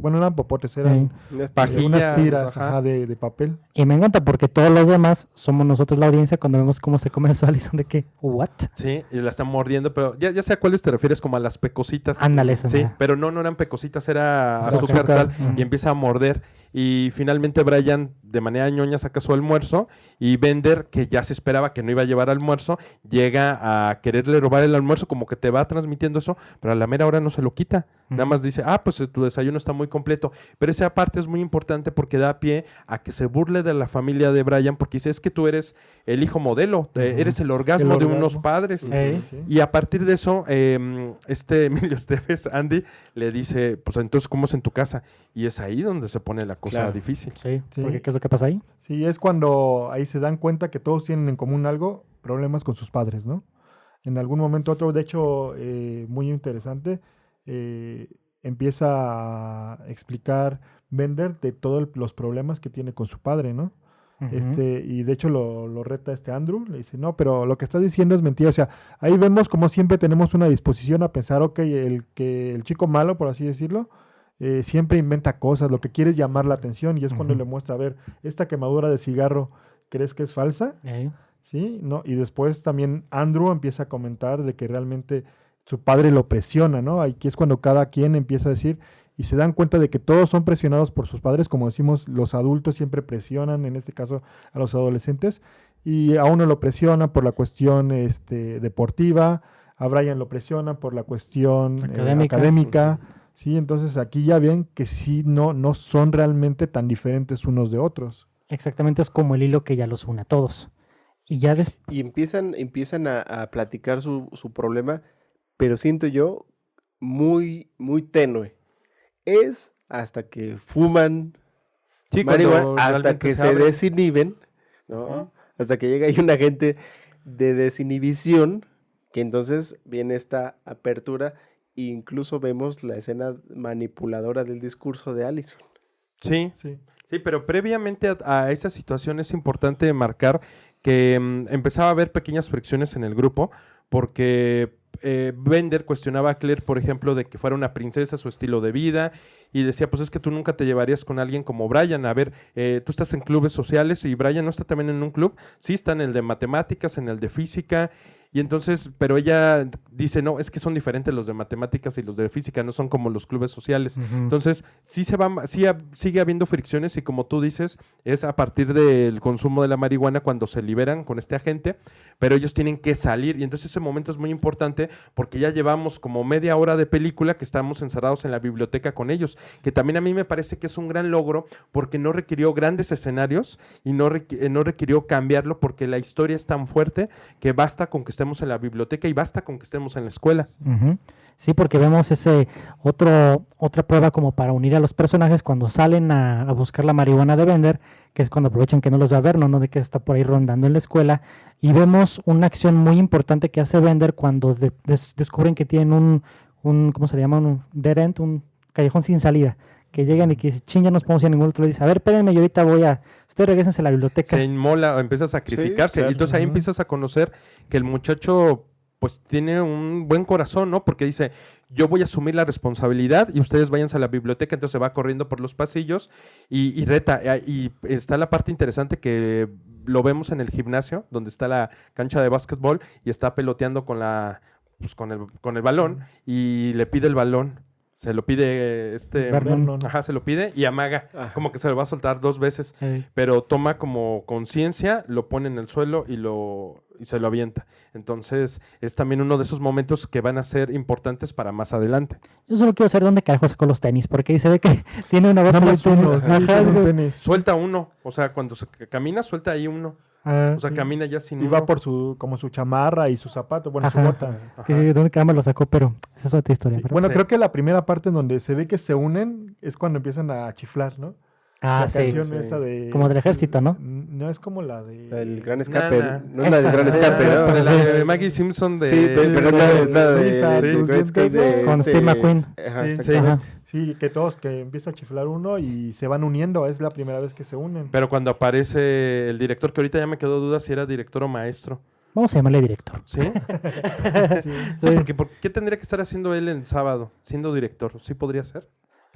bueno, no eran popotes, eran Unas Pajillas, unas tiras ajá. ajá, de papel. Y me encanta porque todos los demás somos nosotros la audiencia cuando vemos cómo se come eso, Alison, de que, ¿what? Sí, y la están mordiendo, pero ya sé a cuáles te refieres, como a las pecositas. Ándale, esa Sí, mera. pero no eran pecositas, era Azúcar. azúcar tal, Ujú. y empieza a morder. Y finalmente Brian, de manera ñoña, saca su almuerzo, y Bender, que ya se esperaba que no iba a llevar almuerzo, llega a quererle robar el almuerzo, como que te va transmitiendo eso, pero a la mera hora no se lo quita. Nada Ujú. más dice, pues tu desayuno está muy completo. Pero esa parte es muy importante porque da pie a que se burle de la familia de Brian, porque dice, es que tú eres el hijo modelo, eres el orgasmo El de unos orgasmo. padres. Sí. Y a partir de eso, Emilio Estevez, Andy, le dice, pues entonces, ¿cómo es en tu casa? Y es ahí donde se pone la cosa Claro. difícil. Sí, Sí. porque ¿qué es lo que pasa ahí? Sí, es cuando ahí se dan cuenta que todos tienen en común algo, problemas con sus padres, ¿no? En algún momento otro, de hecho, muy interesante, empieza a explicar Bender de todos los problemas que tiene con su padre, ¿no? Ujú. Y de hecho lo reta Andrew, le dice, no, pero lo que estás diciendo es mentira. O sea, ahí vemos como siempre tenemos una disposición a pensar, ok, el chico malo, por así decirlo, siempre inventa cosas, lo que quiere es llamar la atención, y es cuando Ujú. le muestra, a ver, esta quemadura de cigarro, ¿crees que es falsa? ¿Sí? ¿No? Y después también Andrew empieza a comentar de que realmente su padre lo presiona, ¿no? Aquí es cuando cada quien empieza a decir, y se dan cuenta de que todos son presionados por sus padres, como decimos, los adultos siempre presionan, en este caso a los adolescentes, y a uno lo presiona por la cuestión deportiva, a Brian lo presiona por la cuestión Académica. académica, ¿sí? Entonces aquí ya ven que sí, no son realmente tan diferentes unos de otros. Exactamente, es como el hilo que ya los une a todos. Y ya después... Y empiezan a platicar su problema, pero siento yo muy, muy tenue. Es hasta que fuman Sí, marihuana, cuando hasta realmente que se se abre. desinhiben, ¿no? Hasta que llega ahí un agente de desinhibición, que entonces viene esta apertura, e incluso vemos la escena manipuladora del discurso de Allison. Sí, Sí. sí, pero previamente a esa situación es importante marcar que empezaba a haber pequeñas fricciones en el grupo, porque Bender cuestionaba a Claire, por ejemplo, de que fuera una princesa, su estilo de vida, y decía, pues es que tú nunca te llevarías con alguien como Brian. A ver, tú estás en clubes sociales y Brian no está también en un club. Sí, está en el de matemáticas, en el de física, Y entonces, pero ella dice, no, es que son diferentes los de matemáticas y los de física, no son como los clubes sociales. Ujú. Entonces, sigue habiendo fricciones y como tú dices, es a partir del consumo de la marihuana cuando se liberan con este agente, pero ellos tienen que salir y entonces ese momento es muy importante porque ya llevamos como media hora de película que estamos encerrados en la biblioteca con ellos, que también a mí me parece que es un gran logro porque no requirió grandes escenarios y no requirió cambiarlo porque la historia es tan fuerte que basta con que estemos en la biblioteca y basta con que estemos en la escuela. Ujú. Sí, porque vemos otra prueba como para unir a los personajes cuando salen a buscar la marihuana de Bender, que es cuando aprovechan que no los va a ver, no de que está por ahí rondando en la escuela, y vemos una acción muy importante que hace Bender cuando descubren que tienen un ¿cómo se llama? Un dead end, un callejón sin salida, que llegan y que dicen, ching, ya no nos podemos ir a ningún otro, le dice, a ver, espérenme, yo ahorita ustedes regresense a la biblioteca. Se inmola, empieza a sacrificarse Sí, claro. y entonces ahí empiezas a conocer que el muchacho pues tiene un buen corazón, ¿no? Porque dice, yo voy a asumir la responsabilidad y ustedes váyanse a la biblioteca, entonces se va corriendo por los pasillos y reta. Y está la parte interesante que lo vemos en el gimnasio, donde está la cancha de básquetbol y está peloteando con el balón y le pide el balón. Se lo pide Vernon. Vernon. se lo pide y amaga, Ajá. como que se lo va a soltar 2 veces, pero toma como conciencia, lo pone en el suelo y se lo avienta. Entonces, es también uno de esos momentos que van a ser importantes para más adelante. Yo solo quiero saber dónde carajo sacó los tenis, porque ahí se ve que tiene una bota Nada de más tenis. uno, sí, Ajá, tiene un güey. tenis. Suelta uno, o sea, cuando camina, suelta ahí uno. Ah, O sea, sí. camina ya sin Y uno. va por como su chamarra y su zapato, bueno, su Ajá. bota. Ajá. que sí, ¿dónde caramba lo sacó? Pero esa es otra historia. Sí. ¿verdad? Bueno, Sí. creo que la primera parte en donde se ve que se unen es cuando empiezan a chiflar, ¿no? Ah, La sí. canción Sí. esa de... Como del ejército, ¿no? No es como la de... El gran escape. Nana. No es la del gran Esa, escape, esa, ¿no? esa, La sí. de Maggie Simpson de... Sí, pero es la de Suiza, del tus Great Escape de dientes, Con Steve McQueen. Ajá, Sí, exactamente. Sí, que todos, que empieza a chiflar uno y se van uniendo. Es la primera vez que se unen. Pero cuando aparece el director, que ahorita ya me quedó duda si era director o maestro. Vamos a llamarle director. ¿Sí? Sí. Sí, porque ¿por qué tendría que estar haciendo él el sábado, siendo director? ¿Sí podría ser?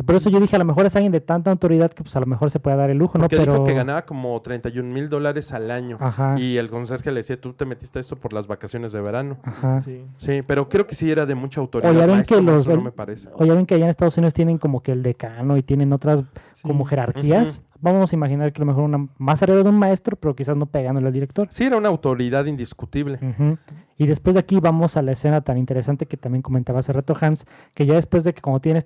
Por eso yo dije, a lo mejor es alguien de tanta autoridad que pues a lo mejor se puede dar el lujo, ¿no? Porque Pero... dijo que ganaba como $31,000 al año. Ajá, Y el conserje le decía, tú te metiste a esto por las vacaciones de verano. ajá. Sí. Sí, pero creo que sí era de mucha autoridad. O ya ven maestro, que maestro no me parece. O ya ven que allá en Estados Unidos tienen como que el decano y tienen otras como Sí. jerarquías. Vamos a imaginar que a lo mejor una más arriba de un maestro, pero quizás no pegándole al director. Sí, era una autoridad indiscutible. Ujú. Y después de aquí vamos a la escena tan interesante que también comentaba hace rato Hans, que ya después de que como tiene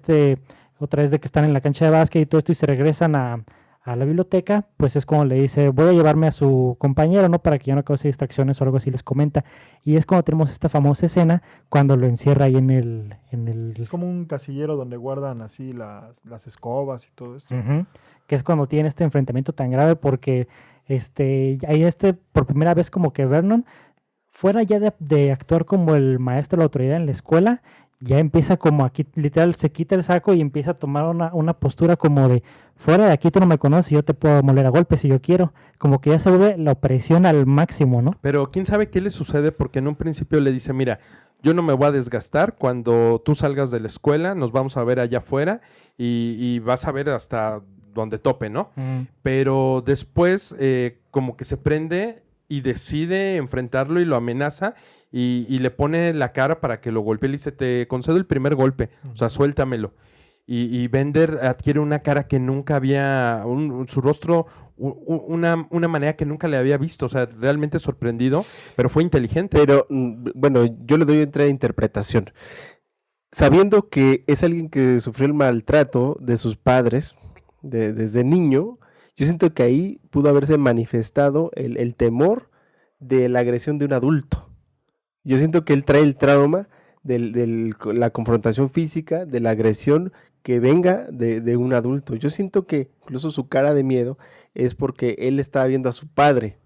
otra vez de que están en la cancha de básquet y todo esto y se regresan a la biblioteca, pues es como le dice, voy a llevarme a su compañero, ¿no? Para que ya no cause distracciones o algo así, les comenta. Y es cuando tenemos esta famosa escena cuando lo encierra ahí en el... Es como un casillero donde guardan así las escobas y todo esto. Ujú. Que es cuando tiene este enfrentamiento tan grave porque ahí por primera vez como que Vernon, fuera ya de actuar como el maestro de la autoridad en la escuela, ya empieza como aquí, literal, se quita el saco y empieza a tomar una postura como de, fuera de aquí tú no me conoces, yo te puedo moler a golpes si yo quiero. Como que ya se vuelve la opresión al máximo, ¿no? Pero quién sabe qué le sucede porque en un principio le dice, mira, yo no me voy a desgastar, cuando tú salgas de la escuela nos vamos a ver allá afuera y vas a ver hasta donde tope, ¿no? Pero después como que se prende y decide enfrentarlo y lo amenaza y le pone la cara para que lo golpee. Le dice, te concedo el primer golpe, o sea, suéltamelo. Y Bender adquiere una cara que nunca había, su rostro, una manera que nunca le había visto, o sea, realmente sorprendido, pero fue inteligente. Pero, bueno, yo le doy otra interpretación. Sabiendo que es alguien que sufrió el maltrato de sus padres desde niño, yo siento que ahí pudo haberse manifestado el temor de la agresión de un adulto. Yo siento que él trae el trauma de la confrontación física, de la agresión que venga de un adulto. Yo siento que incluso su cara de miedo es porque él estaba viendo a su padre.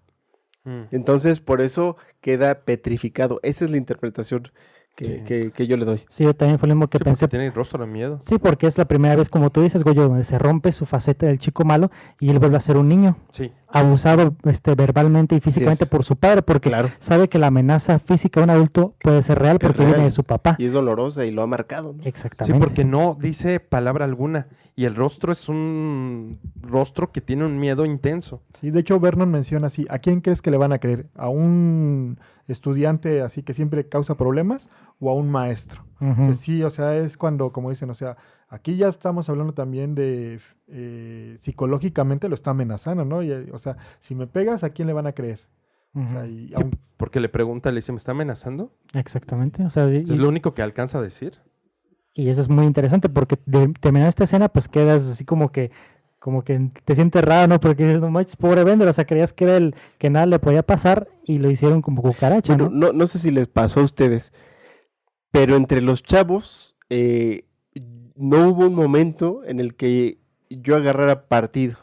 Entonces, por eso queda petrificado. Esa es la interpretación que yo le doy. Sí, yo también fue lo mismo que Sí, pensé. porque tiene el rostro de miedo. Sí, porque es la primera vez, como tú dices, Goyo, donde se rompe su faceta del chico malo y él vuelve a ser un niño. Sí. abusado verbalmente y físicamente es. por su padre, porque Claro. sabe que la amenaza física de un adulto puede ser real porque real. viene de su papá. Y es dolorosa y lo ha marcado, ¿no? Sí, Exactamente. porque no dice palabra alguna. Y el rostro es un rostro que tiene un miedo intenso. Sí, de hecho, Vernon menciona así, ¿a quién crees que le van a creer? ¿A un estudiante así que siempre causa problemas o a un maestro? Ujú. O sea, sí, o sea, es cuando, como dicen, o sea, aquí ya estamos hablando también de psicológicamente lo está amenazando, ¿no? O sea, si me pegas, ¿a quién le van a creer? O sea, Ujú. y ¿Qué? Porque le pregunta, le dice, ¿me está amenazando? Exactamente. O sea, Eso es lo único que alcanza a decir. y eso es muy interesante porque terminando esta escena, pues quedas así como que te sientes raro, ¿no? Porque dices, no manches, pobre Bender, o sea, creías que era el que nada le podía pasar y lo hicieron como cucaracha, Bueno, ¿no? no sé si les pasó a ustedes, pero entre los chavos no hubo un momento en el que yo agarrara partido.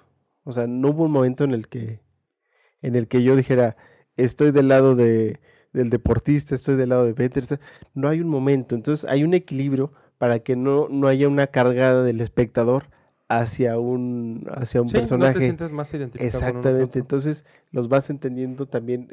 O sea, no hubo un momento en el que yo dijera, estoy del lado del deportista, estoy del lado de Bender. No hay un momento. Entonces hay un equilibrio para que no haya una cargada del espectador hacia un Sí, no te personaje. sientes más identificado con uno que Exactamente, otro. entonces los vas entendiendo también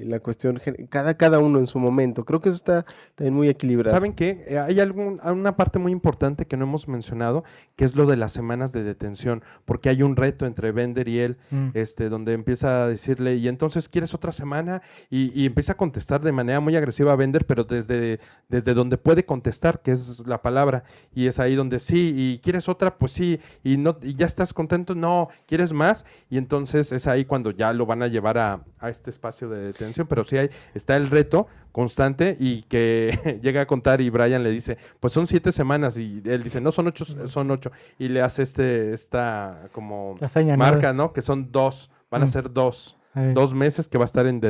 la cuestión, cada uno en su momento. Creo que eso está también muy equilibrado. ¿Saben qué? Hay una parte muy importante que no hemos mencionado, que es lo de las semanas de detención, porque hay un reto entre Bender y él, Mm. donde empieza a decirle, y entonces, ¿quieres otra semana? Y empieza a contestar de manera muy agresiva a Bender, pero desde donde puede contestar, que es la palabra, y es ahí donde sí, y ¿quieres otra? Pues sí, y ya estás contento, no, ¿quieres más? Y entonces es ahí cuando ya lo van a llevar a este espacio de detención, pero sí está el reto constante y que llega a contar y Brian le dice, pues son 7 semanas y él dice, no, son 8, son 8 y le hace esta como La seña, ¿no? marca, ¿no? Que son 2, van a Mm. ser 2 Eh, meses que va a estar en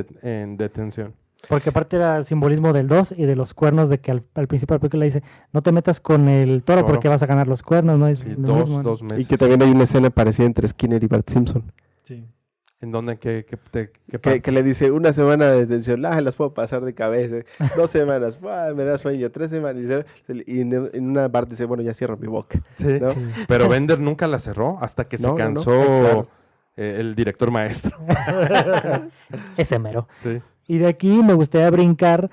detención. Porque aparte era el simbolismo del 2 y de los cuernos, de que al principio de la película dice, no te metas con el toro Toro. porque vas a ganar los cuernos, ¿no? Es Sí, lo mismo, ¿no? 2 meses. Y que también hay una escena parecida entre Skinner y Bart Simpson, sí. ¿En dónde? ¿Qué que le dice, una semana de detención, las puedo pasar de cabeza, 2 semanas, me da sueño, 3 semanas, y en una parte dice, bueno, ya cierro mi boca, Sí. ¿no? Sí. Pero Bender nunca la cerró hasta que se No, no, no. cansó Claro. el director maestro. Ese mero. Sí. Y de aquí me gustaría brincar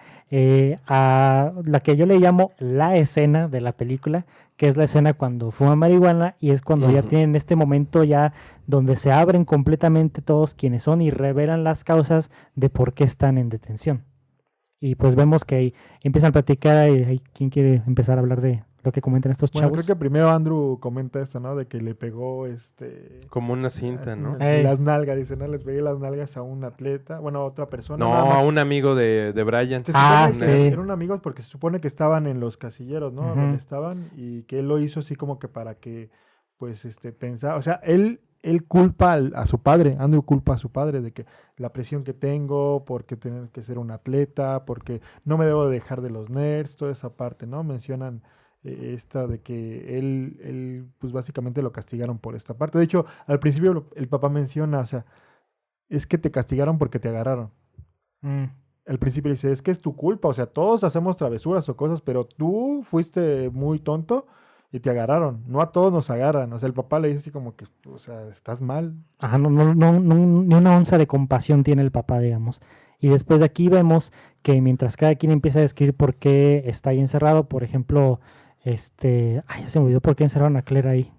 a la que yo le llamo la escena de la película, que es la escena cuando fuma marihuana y es cuando ya Ujú. tienen este momento ya donde se abren completamente todos quienes son y revelan las causas de por qué están en detención. Y pues vemos que ahí empiezan a platicar y ¿quién quiere empezar a hablar de lo que comentan estos Bueno, chavos? creo que primero Andrew comenta esto, ¿no? De que le pegó Como una cinta, ¿no? Ey. las nalgas, dice, ¿no? Les pegué las nalgas a un atleta, bueno, a otra persona. No, nada más. a un amigo de Brian. Se Ah, supone que sí. eran amigos porque se supone que estaban en los casilleros, ¿no? Ujú. Donde estaban y que él lo hizo así como que para que, pues, pensara, o sea, él culpa a su padre, Andrew culpa a su padre de que la presión que tengo, porque tener que ser un atleta, porque no me debo dejar de los nerds, toda esa parte, ¿no? Mencionan esta de que él, pues, básicamente lo castigaron por esta parte. De hecho, al principio el papá menciona, o sea, es que te castigaron porque te agarraron. Mm. Al principio dice, es que es tu culpa, o sea, todos hacemos travesuras o cosas, pero tú fuiste muy tonto y te agarraron. No a todos nos agarran. O sea, el papá le dice así como que, o sea, estás mal. Ajá, ni una onza de compasión tiene el papá, digamos. Y después de aquí vemos que mientras cada quien empieza a describir por qué está ahí encerrado, por ejemplo, ay, ya se me olvidó por qué encerraron a Claire ahí.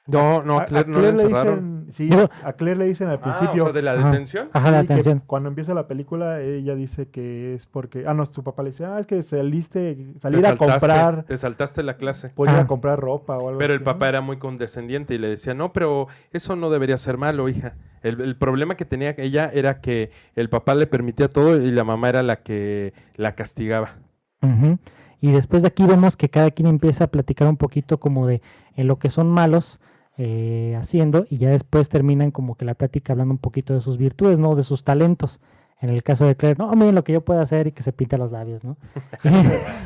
No, a Claire no la le encerraron. dicen, sí, Digo- a Claire le dicen al Ah, principio. o sea, de la Ajá. detención. Ajá, la sí, que atención. cuando empieza la película, ella dice que es porque, no, su papá le dice, es que salir Te a comprar, Te saltaste la clase. por ir Ah. a comprar ropa o algo Pero así, el ¿no? papá era muy condescendiente y le decía, no, pero eso no debería ser malo, hija. El problema que tenía ella era que el papá le permitía todo y la mamá era la que la castigaba. Ujú. Y después de aquí vemos que cada quien empieza a platicar un poquito como de en lo que son malos haciendo y ya después terminan como que la plática hablando un poquito de sus virtudes, ¿no? De sus talentos. En el caso de Claire, no, miren lo que yo puedo hacer y que se pinta los labios, ¿no?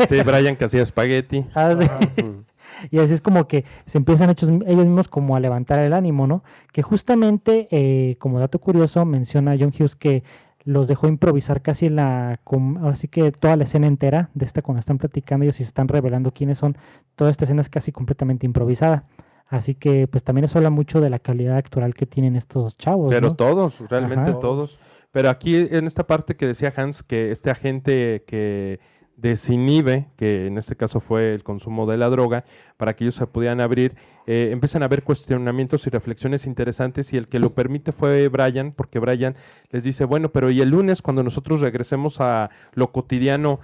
Sí, Brian que hacía espagueti. Ah, sí. Ajá. Mm. Y así es como que se empiezan ellos mismos como a levantar el ánimo, ¿no? Que justamente, como dato curioso, menciona John Hughes que los dejó improvisar casi ahora sí que toda la escena entera de esta cuando están platicando ellos y se están revelando quiénes son. Toda esta escena es casi completamente improvisada. Así que pues también eso habla mucho de la calidad actoral que tienen estos chavos, Pero ¿no? todos, realmente Ajá. todos. Pero aquí en esta parte que decía Hans, que este agente que desinhibe, que en este caso fue el consumo de la droga, para que ellos se pudieran abrir, empiezan a haber cuestionamientos y reflexiones interesantes y el que lo permite fue Brian, porque Brian les dice, bueno, pero y el lunes cuando nosotros regresemos a lo cotidiano,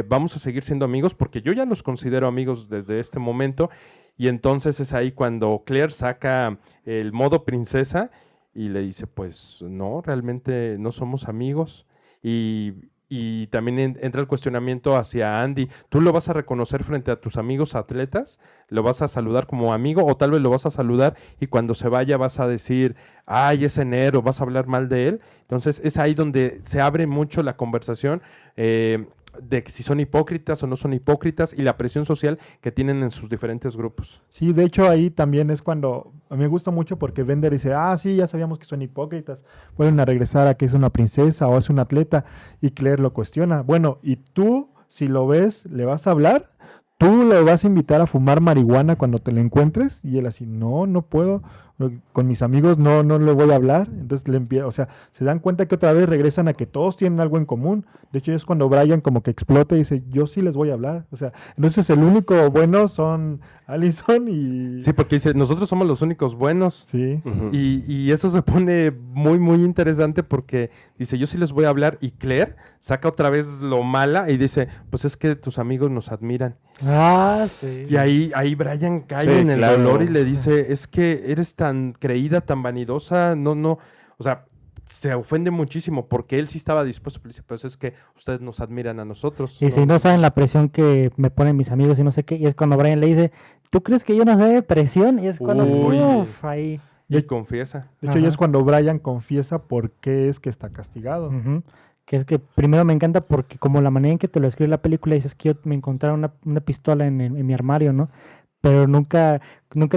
vamos a seguir siendo amigos, porque yo ya los considero amigos desde este momento. Y entonces es ahí cuando Claire saca el modo princesa y le dice, pues no, realmente no somos amigos. Y también entra el cuestionamiento hacia Andy. ¿Tú lo vas a reconocer frente a tus amigos atletas? ¿Lo vas a saludar como amigo? O tal vez lo vas a saludar y cuando se vaya vas a decir, ay, es enero, vas a hablar mal de él. Entonces es ahí donde se abre mucho la conversación de si son hipócritas o no son hipócritas y la presión social que tienen en sus diferentes grupos. Sí, de hecho ahí también es cuando a mí me gusta mucho porque Bender dice, sí, ya sabíamos que son hipócritas, vuelven a regresar a que es una princesa o es un atleta y Claire lo cuestiona. Bueno, ¿y tú, si lo ves, le vas a hablar? ¿Tú le vas a invitar a fumar marihuana cuando te lo encuentres? Y él así, no, no puedo, con mis amigos no le voy a hablar. Entonces le empieza, o sea, se dan cuenta que otra vez regresan a que todos tienen algo en común. De hecho es cuando Brian como que explota y dice, yo sí les voy a hablar. O sea, entonces el único bueno son Allison y... Sí, porque dice, nosotros somos los únicos buenos. Sí. Ujú. Y eso se pone muy, muy interesante porque dice, yo sí les voy a hablar. Y Claire saca otra vez lo mala y dice, pues es que tus amigos nos admiran. Ah, sí. Y ahí Brian cae Sí, en el claro. dolor y le dice, es que eres tan creída, tan vanidosa, no, o sea, se ofende muchísimo porque él sí estaba dispuesto, pero dice, pues es que ustedes nos admiran a nosotros. Y si no saben la presión que me ponen mis amigos y no sé qué, y es cuando Brian le dice, ¿tú crees que yo no sé de presión? Y es cuando, Uy. ahí. Y confiesa. De hecho, ya es Ajá. cuando Brian confiesa por qué es que está castigado. Ujú. Que es que primero me encanta porque como la manera en que te lo escribe la película, dices que yo me encontraron una pistola en mi armario, ¿no? Pero nunca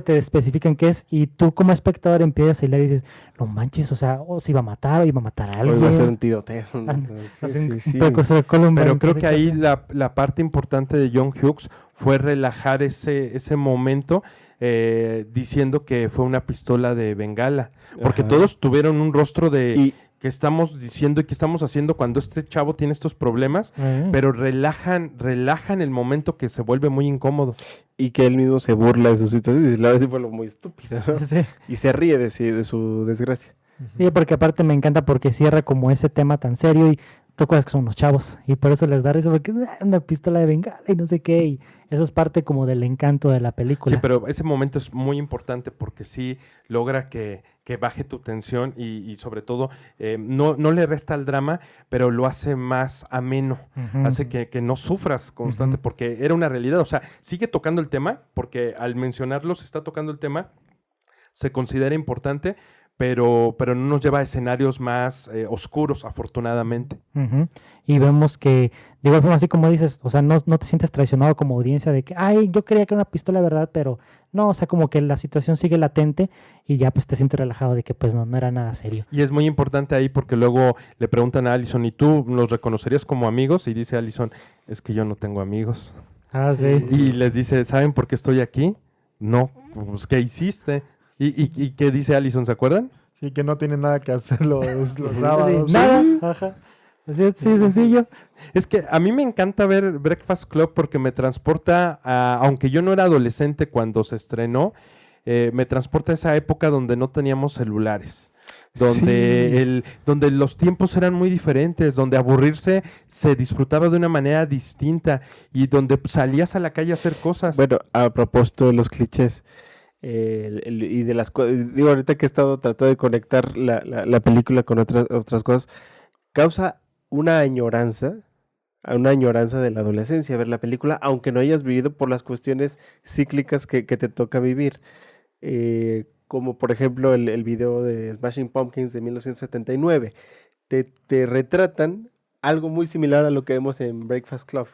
te especifican qué es, y tú como espectador empiezas a hilar y dices, no manches, o sea, o se iba a matar, o iba a matar a Hoy alguien. va a ser un tiroteo. Sí, Hacen sí, un sí. precursor de Columbine, Pero creo casi, que ahí casi. la parte importante de John Hughes fue relajar ese momento diciendo que fue una pistola de bengala. Porque Ajá. todos tuvieron un rostro de Y qué estamos diciendo y qué estamos haciendo cuando este chavo tiene estos problemas, pero relajan el momento que se vuelve muy incómodo. y que él mismo se burla de su situación y dice, la verdad sí fue lo muy estúpido, ¿no? Sí. Y se ríe de su desgracia. Sí, porque aparte me encanta porque cierra como ese tema tan serio y tú acuerdas que son unos chavos y por eso les da risa porque una pistola de bengala y no sé qué, y eso es parte como del encanto de la película. Sí, pero ese momento es muy importante porque sí logra que baje tu tensión y sobre todo no le resta al drama, pero lo hace más ameno, Ujú. hace que no sufras constante Ujú. porque era una realidad. O sea, sigue tocando el tema porque al mencionarlo se está tocando el tema, se considera importante, pero no nos lleva a escenarios más oscuros, afortunadamente. Ujú. Y vemos que, de igual forma, así como dices, o sea, no te sientes traicionado como audiencia de que, ay, yo creía que era una pistola, ¿verdad? Pero no, o sea, como que la situación sigue latente y ya pues te sientes relajado de que pues no era nada serio. Y es muy importante ahí porque luego le preguntan a Allison, ¿y tú los reconocerías como amigos? Y dice Allison, es que yo no tengo amigos. Ah, sí. Y les dice, ¿saben por qué estoy aquí? No, pues ¿qué hiciste? ¿Y qué dice Allison? ¿Se acuerdan? Sí, que no tiene nada que hacer los Sí, sábados. nada, ajá. Así, sí, sencillo. Es que a mí me encanta ver Breakfast Club porque me transporta aunque yo no era adolescente cuando se estrenó, me transporta a esa época donde no teníamos celulares. Donde los tiempos eran muy diferentes, donde aburrirse se disfrutaba de una manera distinta y donde salías a la calle a hacer cosas. Bueno, a propósito de los clichés y de las cosas, digo, ahorita que he estado tratando de conectar la película con otras cosas, causa una añoranza de la adolescencia ver la película, aunque no hayas vivido por las cuestiones cíclicas que te toca vivir. Como por ejemplo el video de Smashing Pumpkins de 1979. Te retratan algo muy similar a lo que vemos en Breakfast Club.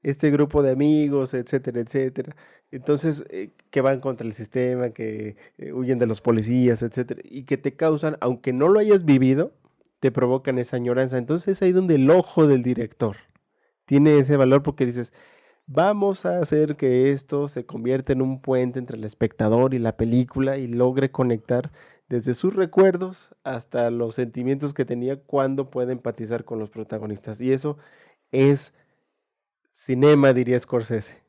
Este grupo de amigos, etcétera, etcétera. Entonces, que van contra el sistema, que huyen de los policías, etcétera, y que te causan, aunque no lo hayas vivido, te provocan esa añoranza. Entonces es ahí donde el ojo del director tiene ese valor porque dices, vamos a hacer que esto se convierta en un puente entre el espectador y la película y logre conectar desde sus recuerdos hasta los sentimientos que tenía cuando puede empatizar con los protagonistas. Y eso es cinema, diría Scorsese.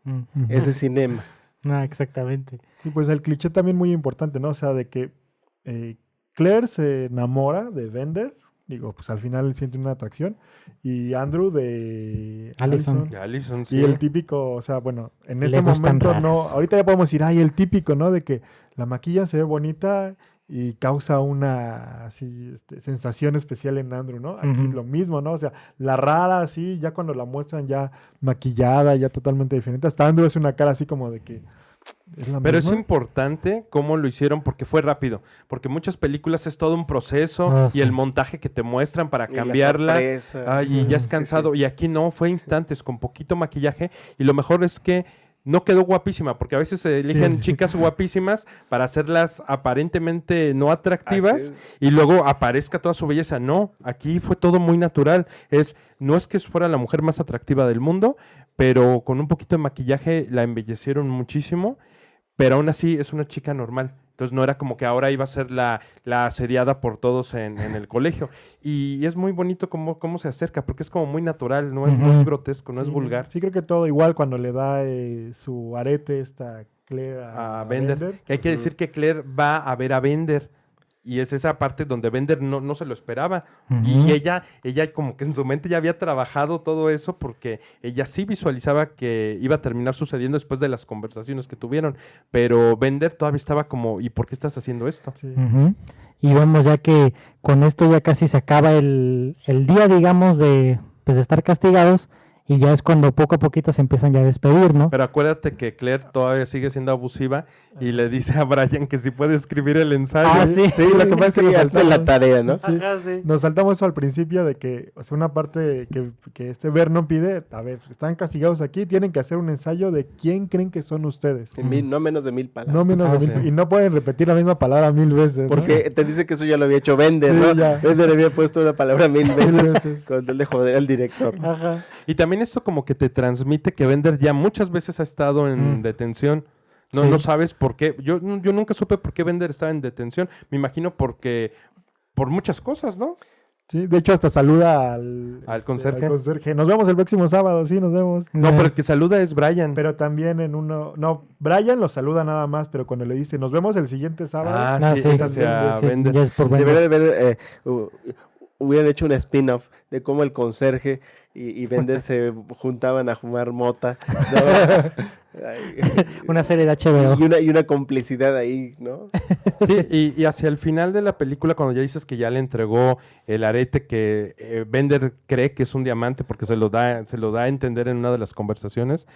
Ese es cinema. Exactamente. Sí, pues el cliché también muy importante, ¿no? O sea, de que Claire se enamora de Bender, digo, pues al final siente una atracción, y Andrew de Allison. Allison, Y sí. el típico, o sea, bueno, en Le ese gustan momento no, raras. ahorita ya podemos decir, ay, el típico, ¿no? De que la maquilla se ve bonita y causa una así, sensación especial en Andrew, ¿no? Aquí Ujú. lo mismo, ¿no? O sea, la rara así, ya cuando la muestran ya maquillada, ya totalmente diferente, hasta Andrew es una cara así como de que es la Pero es misma. importante cómo lo hicieron porque fue rápido. Porque muchas películas es todo un proceso Ah, y sí. el montaje que te muestran para Y la cambiarla. sorpresa. Ay, y ya es Sí, cansado. sí. Y aquí no, fue instantes, con poquito maquillaje. Y lo mejor es que no quedó guapísima, porque a veces se eligen Sí. chicas guapísimas para hacerlas aparentemente no Así atractivas es. y luego aparezca toda su belleza. No, aquí fue todo muy natural. No es que fuera la mujer más atractiva del mundo, pero con un poquito de maquillaje la embellecieron muchísimo, pero aún así es una chica normal. Entonces no era como que ahora iba a ser la asediada por todos en el colegio. Y es muy bonito cómo se acerca, porque es como muy natural, no es Ujú. grotesco, no es Sí, vulgar. Sí, creo que todo igual cuando le da su arete esta Claire A a Bender. Que hay que Ujú. decir que Claire va a ver a Bender. Y es esa parte donde Bender no se lo esperaba. Ujú. Y ella como que en su mente ya había trabajado todo eso porque ella sí visualizaba que iba a terminar sucediendo después de las conversaciones que tuvieron. Pero Bender todavía estaba como, ¿y por qué estás haciendo esto? Sí. Ujú. Y vemos ya que con esto ya casi se acaba el día, digamos, pues de estar castigados, y ya es cuando poco a poquito se empiezan ya a despedir, ¿no? Pero acuérdate que Claire todavía sigue siendo abusiva y le dice a Brian que si puede escribir el ensayo. Ah, sí. Sí, lo que pasa es que Sí, nos hazte la saltamos- tarea, ¿no? Sí. Ajá, sí. Nos saltamos eso al principio de que, o sea, una parte que este Vernon pide, a ver, están castigados aquí, tienen que hacer un ensayo de quién creen que son ustedes. No menos de 1000 palabras. No menos Ah, de sí. mil- y no pueden repetir la misma palabra 1000 veces. ¿no? Porque te dice que eso ya lo había hecho Bender, Sí, ¿no? ya. Bender había puesto una palabra 1000 Mil veces veces. con tal de joder al director. Ajá. Y también esto como que te transmite que Bender ya muchas veces ha estado en Mm. detención. No, Sí. no sabes por qué. Yo nunca supe por qué Bender estaba en detención. Me imagino por muchas cosas, ¿no? Sí, de hecho hasta saluda al conserje. al conserje. Nos vemos el próximo sábado, sí, nos vemos. No, pero el que saluda es Brian. Pero también en uno, no, Brian lo saluda nada más, pero cuando le dice, nos vemos el siguiente sábado. Ah, Ah, sí, sí, es sí, hacia Sí, Bender. ya es por Bender. Debería de ver, hubieran hecho un spin-off de cómo el conserje y Bender se juntaban a fumar mota. ¿no? Ay, Una serie de HBO. y una complicidad ahí, ¿no? Sí, y hacia el final de la película, cuando ya dices que ya le entregó el arete que Bender cree que es un diamante porque se lo da a entender en una de las conversaciones,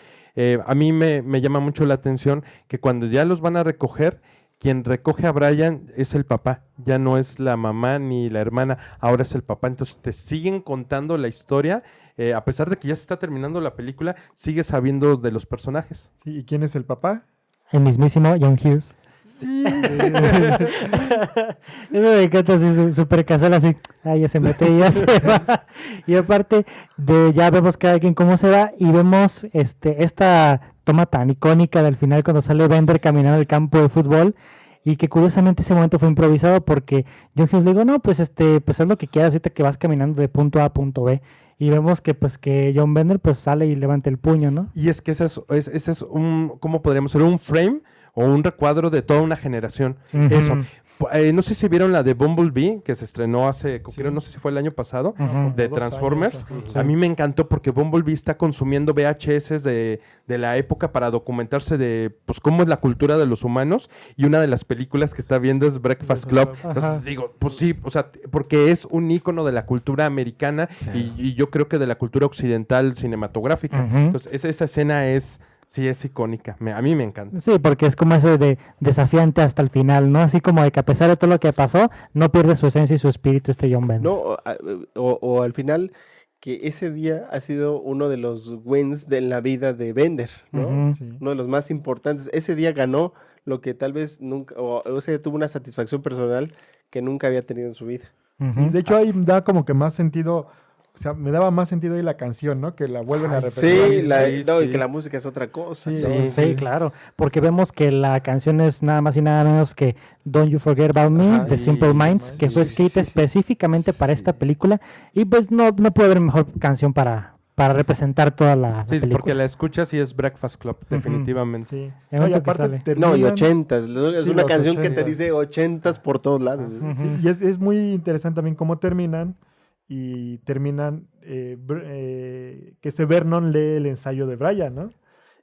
a mí me llama mucho la atención que cuando ya los van a recoger, quien recoge a Brian es el papá, ya no es la mamá ni la hermana, ahora es el papá. Entonces te siguen contando la historia, a pesar de que ya se está terminando la película, sigues sabiendo de los personajes. Sí, ¿y quién es el papá? El mismísimo John Hughes. Sí. Eso me encanta así, súper casual, así. Ya se mete y ya se va. Y aparte, ya vemos cada quien cómo se va y vemos esta toma tan icónica del final cuando sale Bender caminando al campo de fútbol. Y que curiosamente ese momento fue improvisado porque John Hughes le digo, no, pues pues haz lo que quieras ahorita que vas caminando de punto A a punto B. Y vemos que John Bender pues sale y levanta el puño, ¿no? Y es que ese es un, ¿cómo podríamos ser? Un frame o un recuadro de toda una generación. Ujú. Eso. No sé si vieron la de Bumblebee, que se estrenó hace, creo, no sé si fue el año pasado, Ujú. de 2 Transformers. años, ajá. A mí me encantó porque Bumblebee está consumiendo VHS de la época para documentarse de pues cómo es la cultura de los humanos, y una de las películas que está viendo es Breakfast Club. Ajá. Entonces digo, pues sí, o sea, porque es un ícono de la cultura americana y yo creo que de la cultura occidental cinematográfica. Ujú. Entonces esa escena sí es icónica. A mí me encanta. Sí, porque es como ese de desafiante hasta el final, ¿no? Así como de que a pesar de todo lo que pasó, no pierde su esencia y su espíritu John Bender. No, o al final, que ese día ha sido uno de los wins de la vida de Bender, ¿no? Ujú. Sí. Uno de los más importantes. Ese día ganó lo que tal vez nunca, o sea, tuvo una satisfacción personal que nunca había tenido en su vida. Ujú. Sí, de hecho ahí da como que más sentido, o sea, me daba más sentido ahí la canción, ¿no? Que la vuelven a Ay, repetir. Sí, y sí. que la música es otra cosa. Sí, ¿no? Sí, claro, porque vemos que la canción es nada más y nada menos que Don't You Forget About Me, Ajá, de sí, Simple Minds, que sí, fue sí, escrita sí. específicamente para esta Sí. película, y pues no puede haber mejor canción para representar toda la Sí, película. porque la escuchas y es Breakfast Club, definitivamente. Sí. El No, y momento que aparte sale. terminan... No, y 80s. Es Sí, una los canción que te 80s. dice 80s por todos lados. ¿no? Ujú. Sí, y es muy interesante también cómo terminan. Y terminan que Vernon lee el ensayo de Brian, ¿no?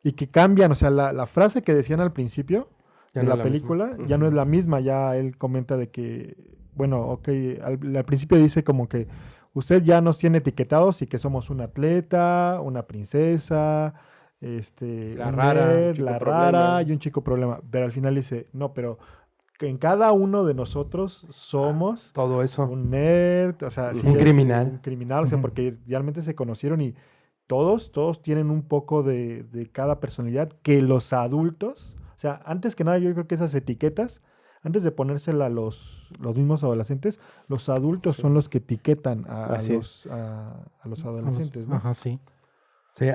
Y que cambian, o sea, la frase que decían al principio Ya de no la es la película misma. ya no es Ujú. la misma. Ya él comenta de que, bueno, ok, al principio dice como que usted ya nos tiene etiquetados y que somos un atleta, una princesa, La un rara, nerd, chico la problema. rara y un chico problema. Pero al final dice, no, pero que en cada uno de nosotros somos Todo eso. un nerd, o sea, sí Un es, criminal. un criminal, o sea, Ujú. porque realmente se conocieron y todos tienen un poco de cada personalidad que los adultos, o sea, antes que nada yo creo que esas etiquetas, antes de ponérsela a los mismos adolescentes, los adultos Sí. son los que etiquetan a Así los adolescentes, ¿no? Ajá, sí. Sí,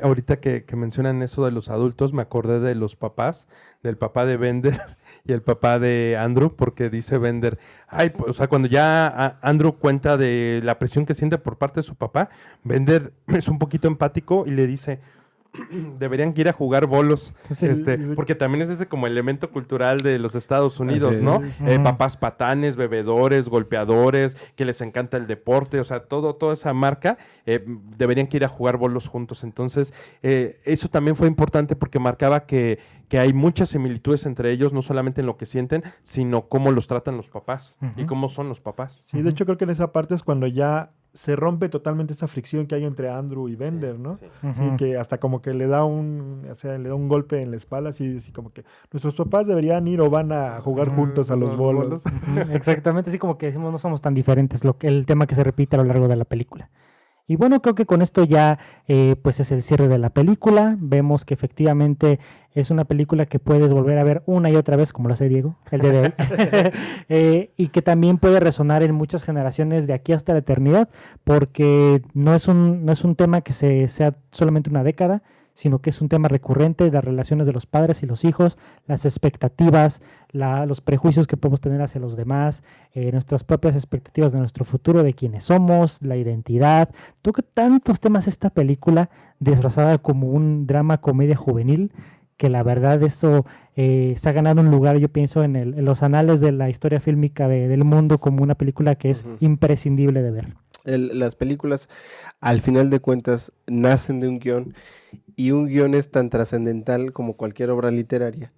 ahorita que mencionan eso de los adultos, me acordé de los papás, del papá de Bender y el papá de Andrew, porque dice Bender, ay, o sea, cuando ya Andrew cuenta de la presión que siente por parte de su papá, Bender es un poquito empático y le dice, deberían que ir a jugar bolos, Sí. porque también es ese como elemento cultural de los Estados Unidos, Así ¿no? es. Ujú. Papás patanes, bebedores, golpeadores, que les encanta el deporte, o sea, toda esa marca, deberían que ir a jugar bolos juntos. Entonces, eso también fue importante porque marcaba que hay muchas similitudes entre ellos, no solamente en lo que sienten, sino cómo los tratan los papás y Ujú. cómo son los papás. Sí, de hecho creo que en esa parte es cuando ya se rompe totalmente esa fricción que hay entre Andrew y Bender, ¿no? Sí. Sí, Ujú. que hasta como que le da un golpe en la espalda, así como que nuestros papás deberían ir o van a jugar juntos a los bolos. Ujú, exactamente, así como que decimos no somos tan diferentes, el tema que se repite a lo largo de la película. Y bueno, creo que con esto ya pues es el cierre de la película. Vemos que efectivamente es una película que puedes volver a ver una y otra vez, como lo hace Diego el día de hoy, y que también puede resonar en muchas generaciones de aquí hasta la eternidad, porque no es un tema que sea solamente una década, sino que es un tema recurrente de las relaciones de los padres y los hijos, las expectativas, los prejuicios que podemos tener hacia los demás, nuestras propias expectativas de nuestro futuro, de quiénes somos, la identidad. Toca tantos temas esta película, disfrazada como un drama comedia juvenil, que la verdad eso se ha ganado un lugar, yo pienso, en los anales de la historia fílmica del mundo como una película que es Ujú. imprescindible de ver. Las películas, al final de cuentas, nacen de un guión y un guión es tan trascendental como cualquier obra literaria.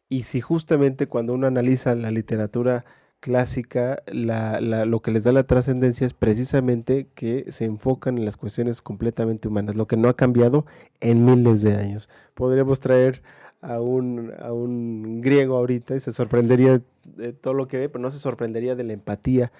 Y si justamente cuando uno analiza la literatura clásica, lo que les da la trascendencia es precisamente que se enfocan en las cuestiones completamente humanas, lo que no ha cambiado en miles de años. Podríamos traer a un griego ahorita y se sorprendería de todo lo que ve, pero no se sorprendería de la empatía.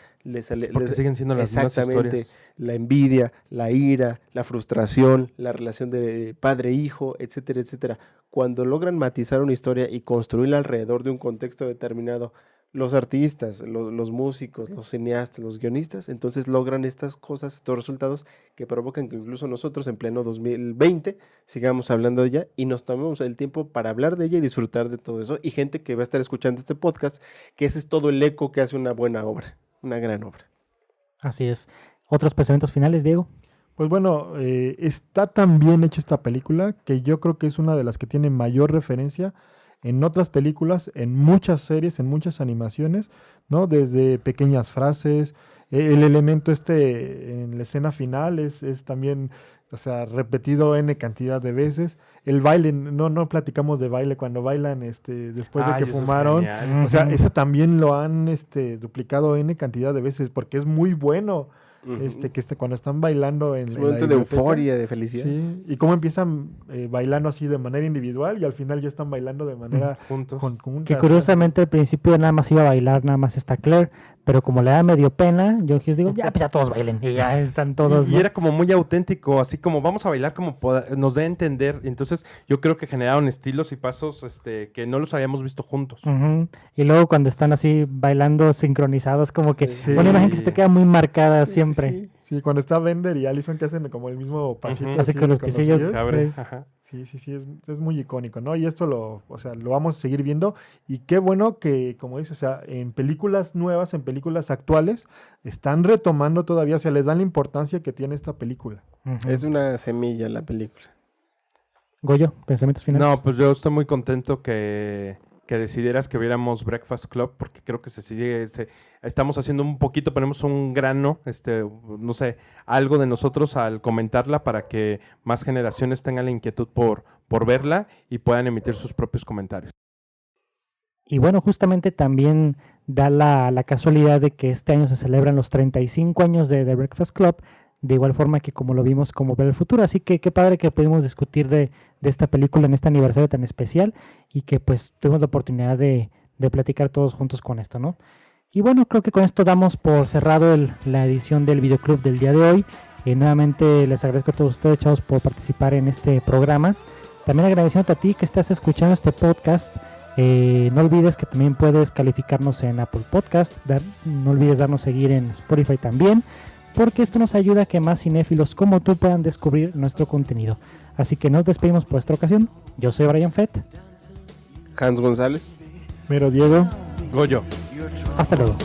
Porque siguen siendo las mismas exactamente, historias. la envidia, la ira, la frustración, la relación de padre-hijo, etcétera, etcétera. Cuando logran matizar una historia y construirla alrededor de un contexto determinado, los artistas, los músicos, los cineastas, los guionistas, entonces logran estas cosas, estos resultados que provocan que incluso nosotros en pleno 2020 sigamos hablando de ella y nos tomemos el tiempo para hablar de ella y disfrutar de todo eso. Y gente que va a estar escuchando este podcast, que ese es todo el eco que hace una buena obra, una gran obra. Así es. ¿Otros pensamientos finales, Diego? Pues bueno, está tan bien hecha esta película que yo creo que es una de las que tiene mayor referencia en otras películas, en muchas series, en muchas animaciones, ¿no? Desde pequeñas frases, el elemento en la escena final es también, o sea, repetido N cantidad de veces. El baile, no platicamos de baile cuando bailan después de Ay, que eso es fumaron. genial. O sea, Ujú. eso también lo han duplicado N cantidad de veces porque es muy bueno. Cuando están bailando Es un en la momento de biblioteca. euforia, de felicidad. Sí, y cómo empiezan bailando así de manera individual y al final ya están bailando de manera Juntos. conjunta. Que o sea, curiosamente al principio nada más iba a bailar, nada más está Claire, pero como le da medio pena, yo digo, ya pues ya todos bailen y ya están todos, Y ¿no? era como muy auténtico, así como vamos a bailar como nos dé a entender. Entonces yo creo que generaron estilos y pasos que no los habíamos visto juntos. Ujú. Y luego cuando están así bailando sincronizados, como que Sí. una imagen que se te queda muy marcada Sí, sí, siempre. sí. Sí, cuando está Bender y Allison que hacen como el mismo pasito. Ujú. Así con los piecillos. pies. Abre, Sí. ajá. Sí, es muy icónico, ¿no? Y esto lo vamos a seguir viendo. Y qué bueno que, como dice, o sea, en películas nuevas, en películas actuales, están retomando todavía, o sea, les dan la importancia que tiene esta película. Ujú. Es una semilla la película. Goyo, pensamientos finales. No, pues yo estoy muy contento que decidieras que viéramos Breakfast Club, porque creo que estamos haciendo un poquito, ponemos un grano, no sé, algo de nosotros al comentarla para que más generaciones tengan la inquietud por verla y puedan emitir sus propios comentarios. Y bueno, justamente también da la casualidad de que este año se celebran los 35 años de The Breakfast Club, de igual forma que como lo vimos como Ver el Futuro. Así que qué padre que pudimos discutir de esta película en este aniversario tan especial y que pues tuvimos la oportunidad de platicar todos juntos con esto, ¿no? Y bueno, creo que con esto damos por cerrado la edición del Videoclub del día de hoy. Nuevamente les agradezco a todos ustedes, chavos, por participar en este programa. También agradeciendo a ti que estás escuchando este podcast. No olvides que también puedes calificarnos en Apple Podcast. No olvides darnos seguir en Spotify también, porque esto nos ayuda a que más cinéfilos como tú puedan descubrir nuestro contenido. Así que nos despedimos por esta ocasión. Yo soy Brian Fett. Hans González. Pero Diego. Goyo. Hasta luego.